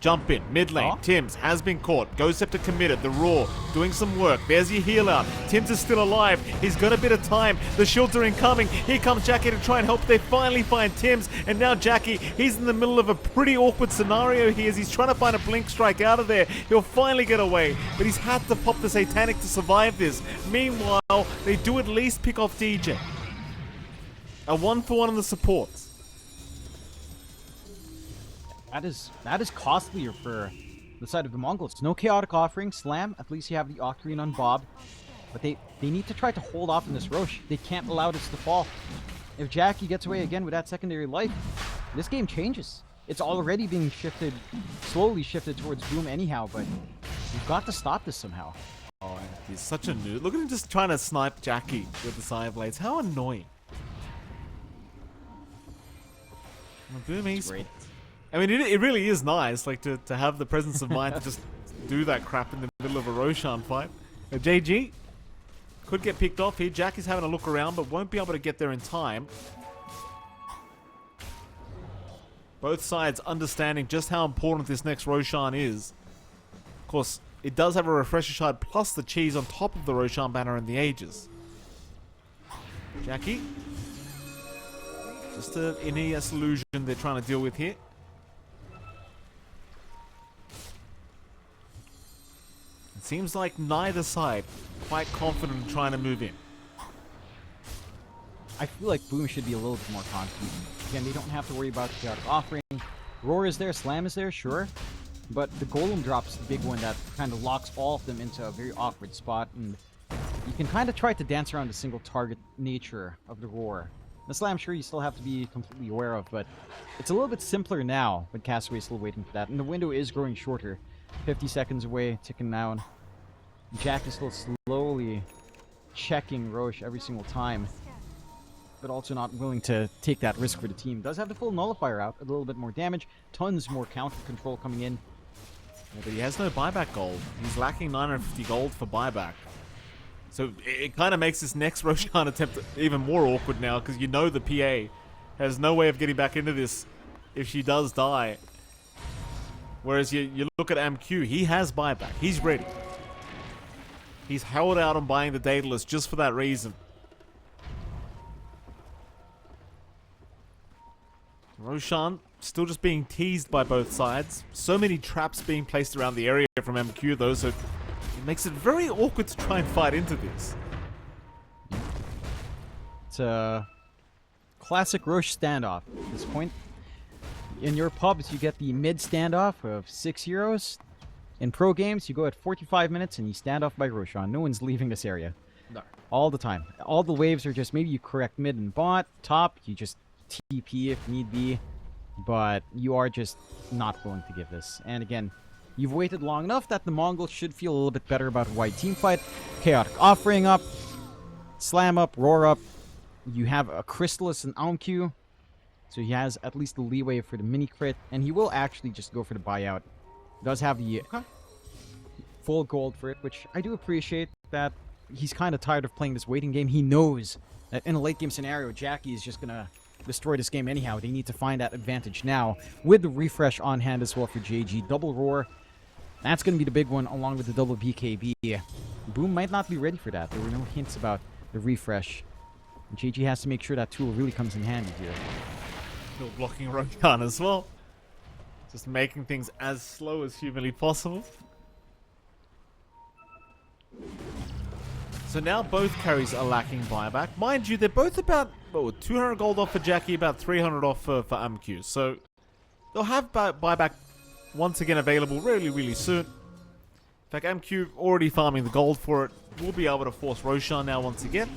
Jump in, mid lane. Tims has been caught. Goceptor committed. The Roar doing some work. There's your heal out. Tims is still alive. He's got a bit of time. The shields are incoming. Here comes Jackie to try and help. They finally find Tims. And now Jackie, he's in the middle of a pretty awkward scenario here as he's trying to find a blink strike out of there. He'll finally get away. But he's had to pop the Satanic to survive this. Meanwhile, they do at least pick off DJ. A 1-for-1 on the supports.
That is costlier for the side of the Mongols. No Chaotic Offering, Slam, at least you have the Octarine on Bob. But they need to try to hold off in this Roche. They can't allow this to fall. If Jackie gets away again with that secondary life, this game changes. It's already being shifted, slowly shifted towards Boom anyhow, but you've got to stop this somehow.
Oh, he's such a noob. Look at him just trying to snipe Jackie with the Sire Blades. How annoying. Boom Esports.
Great.
I mean, it really is nice, like, to have the presence of mind to just do that crap in the middle of a Roshan fight. JG could get picked off here. Jackie's having a look around, but won't be able to get there in time. Both sides understanding just how important this next Roshan is. Of course, it does have a Refresher Shard plus the cheese on top of the Roshan banner and the Aegis. Jackie. Just an NES solution they're trying to deal with here. It seems like neither side quite confident in trying to move in.
I feel like Boom should be a little bit more confident. Again, they don't have to worry about the Chaotic Offering. Roar is there, Slam is there, sure. But the Golem drop's the big one that kind of locks all of them into a very awkward spot. And you can kind of try to dance around the single target nature of the Roar. The Slam, sure, you still have to be completely aware of, but it's a little bit simpler now, but Castaway's still waiting for that. And the window is growing shorter. 50 seconds away, ticking down. Jack is still slowly checking Roche every single time, but also not willing to take that risk for the team. Does have the full nullifier out, a little bit more damage, tons more counter control coming in.
Yeah, but he has no buyback gold. He's lacking 950 gold for buyback. So it kind of makes this next Roshan attempt even more awkward now, because you know the PA has no way of getting back into this if she does die. Whereas you look at MQ, he has buyback. He's ready. He's held out on buying the Daedalus just for that reason. Roshan still just being teased by both sides. So many traps being placed around the area from MQ though, so it makes it very awkward to try and fight into this.
It's a classic Roche standoff at this point. In your pubs, you get the mid standoff of 6 heroes. In pro games, you go at 45 minutes and you stand off by Roshan. No one's leaving this area.
No.
All the time. All the waves are just, maybe you correct mid and bot. Top, you just TP if need be. But you are just not willing to give this. And again, you've waited long enough that the Mongols should feel a little bit better about a white team fight. Chaotic Offering up. Slam up, Roar up. You have a Crystallis and Aumq. So he has at least the leeway for the mini crit. And he will actually just go for the buyout. Does have the full gold for it, which I do appreciate that he's kind of tired of playing this waiting game. He knows that in a late game scenario, Jackie is just going to destroy this game anyhow. They need to find that advantage now with the refresh on hand as well for JG. Double Roar. That's going to be the big one along with the double BKB. Boom might not be ready for that. There were no hints about the refresh. JG has to make sure that tool really comes in handy here.
Still blocking Roshan as well. Just making things as slow as humanly possible. So now both carries are lacking buyback. Mind you, they're both about 200 gold off for Jackie, about 300 off for MQ. So they'll have buyback once again available really soon. In fact, MQ already farming the gold for it. We'll be able to force Roshan now once again.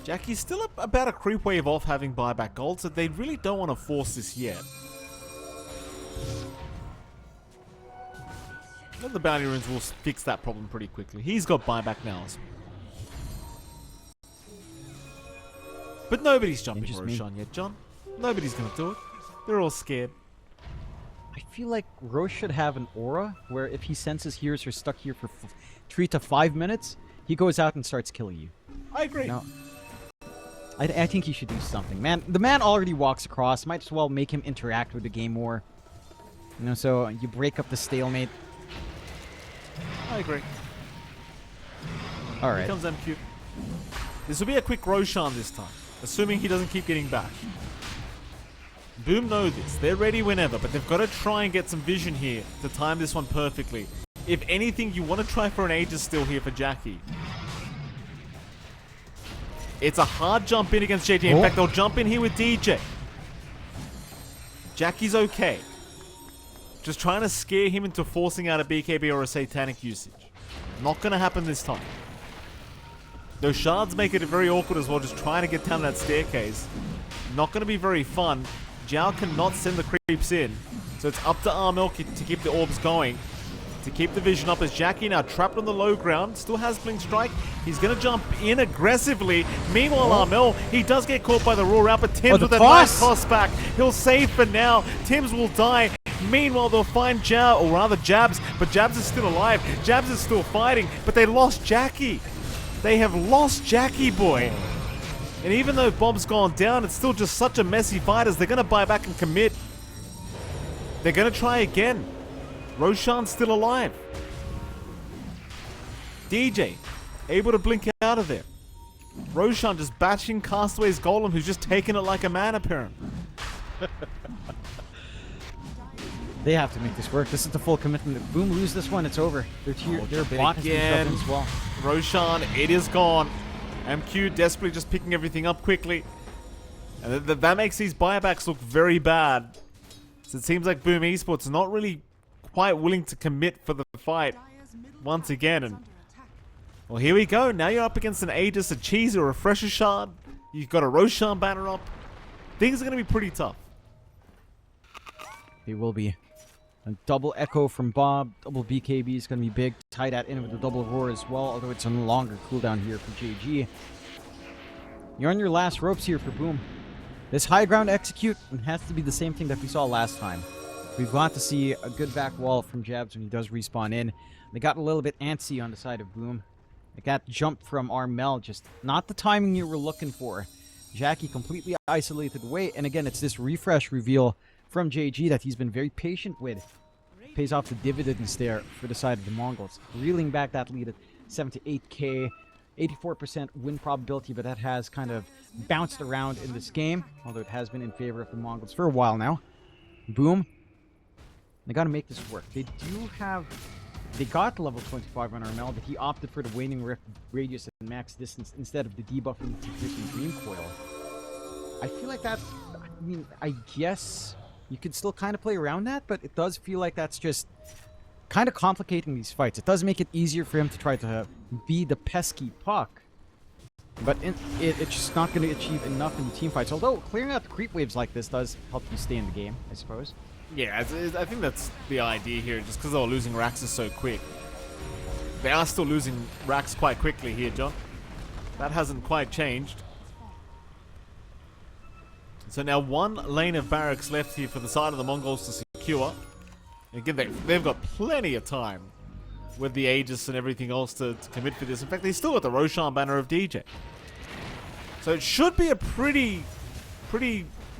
Jackie's still about a creep wave off having buyback gold, so they really don't want to force this yet. The bounty runes will fix that problem pretty quickly. He's got buyback now. But nobody's jumping Roshan yet, John. Nobody's going to do it. They're all scared.
I feel like Rosh should have an aura where if he senses heroes are stuck here for 3 to 5 minutes, he goes out and starts killing you.
I agree.
No. I think he should do something. Man, the man already walks across. Might as well make him interact with the game more. You know, so you break up the stalemate.
I agree.
Alright.
Here comes MQ. This will be a quick Roshan this time, assuming he doesn't keep getting back. Boom know this. They're ready whenever, but they've got to try and get some vision here to time this one perfectly. If anything, you want to try for an Aegis still here for Jackie. It's a hard jump in against JJ. In fact, they'll jump in here with DJ. Jackie's okay. Just trying to scare him into forcing out a BKB or a Satanic usage. Not going to happen this time. Those shards make it very awkward as well, just trying to get down that staircase. Not going to be very fun. Zhao cannot send the creeps in. So it's up to Armel to keep the orbs going. To keep the vision up as Jackie now trapped on the low ground. Still has Blink Strike. He's going to jump in aggressively. Meanwhile, Armel, he does get caught by the raw route, but Tim's with a nice toss back. He'll save for now. Tims will die. Meanwhile, they'll find Zhao, or rather Jabs, but Jabs is still alive. Jabs is still fighting, but they lost Jackie. They have lost Jackie, boy. And even though Bob's gone down, it's still just such a messy fight as they're going to buy back and commit. They're going to try again. Roshan's still alive. DJ, able to blink out of there. Roshan just batching Castaway's Golem, who's just taking it like a man, apparently.
They have to make this work. This is the full commitment. If Boom lose this one, it's over. Their bot has been shoved in as well.
Roshan, it is gone. MQ desperately just picking everything up quickly. And that makes these buybacks look very bad. So it seems like Boom Esports are not really quite willing to commit for the fight once again. And well, here we go. Now you're up against an Aegis, a Cheese, or a Refresher Shard. You've got a Roshan banner up. Things are going to be pretty tough.
They will be. A double echo from Bob, double BKB is going to be big. Tie that in with a double roar as well, although it's on a longer cooldown here for JG. You're on your last ropes here for Boom. This high ground execute has to be the same thing that we saw last time. We've got to see a good back wall from Jabs when he does respawn in. They got a little bit antsy on the side of Boom. They got jump from Armel, just not the timing you were looking for. Jackie completely isolated away, and again, it's this refresh reveal from JG that he's been very patient with. Pays off the dividends there for the side of the Mongols. Reeling back that lead at 7 to 8k. 84% win probability, but that has kind of bounced around in this game, although it has been in favor of the Mongols for a while now. Boom. They got to make this work. They got level 25 on Armel, but he opted for the waning rift radius and max distance instead of the debuffing to piercing dream coil. I feel like that, I mean, I guess you could still kind of play around that, but it does feel like that's just kind of complicating these fights. It does make it easier for him to try to be the pesky puck, but it's just not going to achieve enough in the team fights. Although clearing out the creep waves like this does help you stay in the game, I suppose.
Yeah, I think that's the idea here, just because they were losing Raxes so quick. They are still losing Rax quite quickly here, John. That hasn't quite changed. So now one lane of barracks left here for the side of the Mongols to secure. Again, they've got plenty of time with the Aegis and everything else to commit for this. In fact, they still got the Roshan banner of DJ. So it should be a pretty,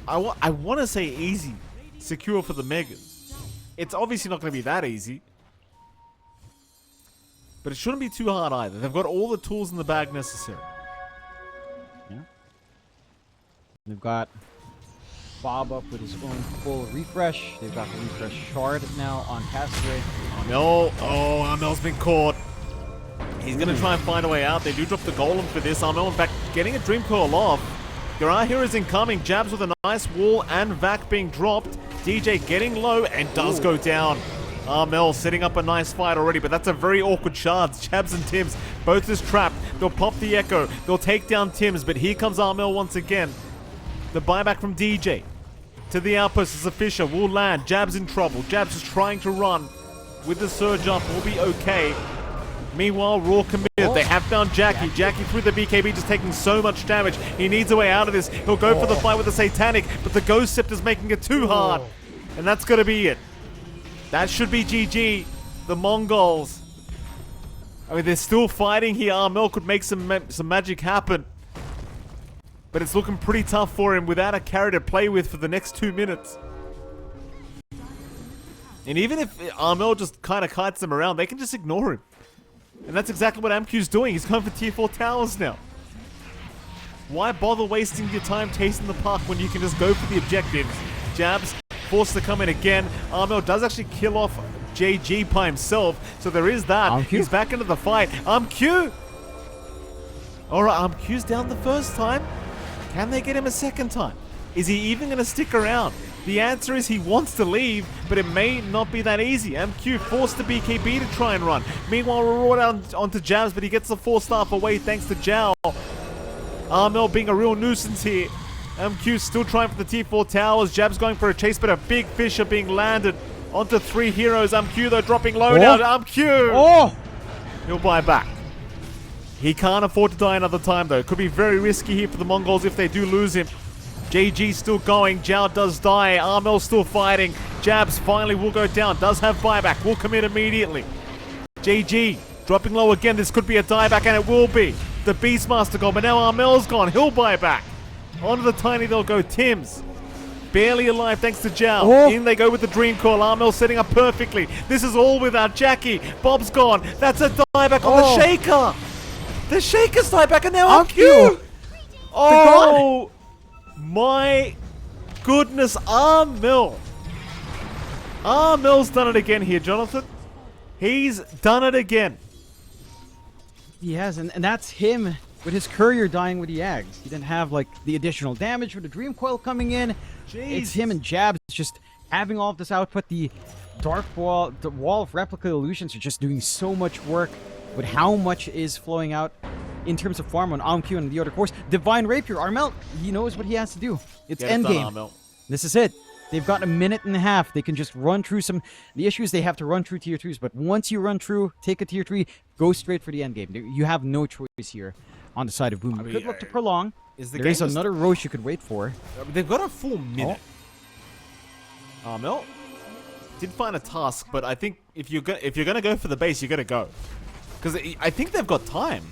I want to say easy secure for the Megas. It's obviously not going to be that easy, but it shouldn't be too hard either. They've got all the tools in the bag necessary.
Yeah. They've got Bob up with his own full refresh. They've got the refresh shard now on Castaway.
No, oh, Amel's been caught. He's going to try and find a way out. They do drop the golem for this. Armel, in fact, getting a Dream Coil off. Garage here is incoming. Jabs with a nice wall and Vac being dropped. DJ getting low and does go down. Armel setting up a nice fight already, but that's a very awkward shards. Jabs and Tims both is trapped. They'll pop the Echo. They'll take down Tims, but here comes Armel once again. The buyback from DJ. To the outpost is a Fisher. Will land. Jabs in trouble. Jabs is trying to run. With the surge up, will be okay. Meanwhile, Raw committed. They have found Jackie. Jackie through the BKB, just taking so much damage. He needs a way out of this. He'll go for the fight with the Satanic, but the Ghost Scepter's making it too hard. And that's going to be it. That should be GG. The Mongolz. I mean, they're still fighting here. Armel could make some magic happen. But it's looking pretty tough for him without a carry to play with for the next 2 minutes. And even if Armel just kind of kites them around, they can just ignore him. And that's exactly what AmQ's doing. He's going for tier 4 towers now. Why bother wasting your time chasing the puck when you can just go for the objectives? Jabs forced to come in again. Armel does actually kill off JG by himself, so there is that. He's back into the fight. AmQ! Alright, AmQ's down the first time. Can they get him a second time? Is he even going to stick around? The answer is he wants to leave, but it may not be that easy. AmQ forced to BKB to try and run. Meanwhile, we're down onto Jabs, but he gets the 4-staff away thanks to Jao. Armel being a real nuisance here. AmQ still trying for the tier 4 towers. Jabs going for a chase, but a big Fisher being landed onto 3 heroes. AmQ though dropping low now. AmQ! He'll buy back. He can't afford to die another time though. Could be very risky here for the Mongolz if they do lose him. JG still going. Zhao does die. Armel still fighting. Jabs finally will go down. Does have buyback. Will commit immediately. JG dropping low again. This could be a dieback, and it will be. The Beastmaster gone, but now Armel's gone. He'll buy back. Onto the tiny they'll go. Tims. Barely alive thanks to Zhao. In they go with the Dream Call. Armel setting up perfectly. This is all without Jackie. Bob's gone. That's a dieback on the Shaker. The Shaker's dieback, and now AmQ. Oh! My goodness, Armel. Armel's done it again here, Jonathan. He's done it again.
He has, and that's him with his courier dying with the Yags. He didn't have like the additional damage with the Dream Coil coming in. Jeez. It's him and Jabs just having all of this output. The Dark Wall, the Wall of Replica Illusions are just doing so much work with how much is flowing out in terms of farm on AmQ and the other course. Divine Rapier, Armel, he knows what he has to do. It's endgame. This is it. They've got a minute and a half. They can just run through some... The issue is they have to run through tier 2s, but once you run through, take a tier 3, go straight for the endgame. You have no choice here on the side of Boom. You could look to prolong. There is another Roche you could wait for.
They've got a full minute. Armel did find a task, but I think if you're gonna go for the base, you're gonna go. Because I think they've got time.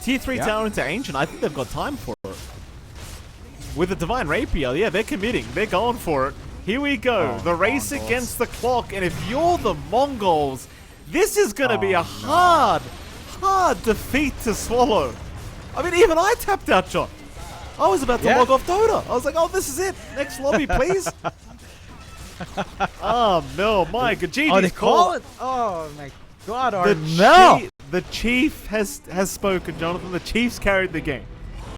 Tier 3 tower into Ancient, I think they've got time for it. With the Divine Rapier, yeah, they're committing. They're going for it. Here we go. The race against the clock. And if you're the Mongolz, this is going to be a hard defeat to swallow. I mean, even I tapped out, John. I was about to log off Dota. I was like, oh, this is it. Next lobby, please. Oh, no, my God. GG's
they call it? Oh, my God, Armel.
The chief has spoken, Jonathan. The Chiefs carried the game.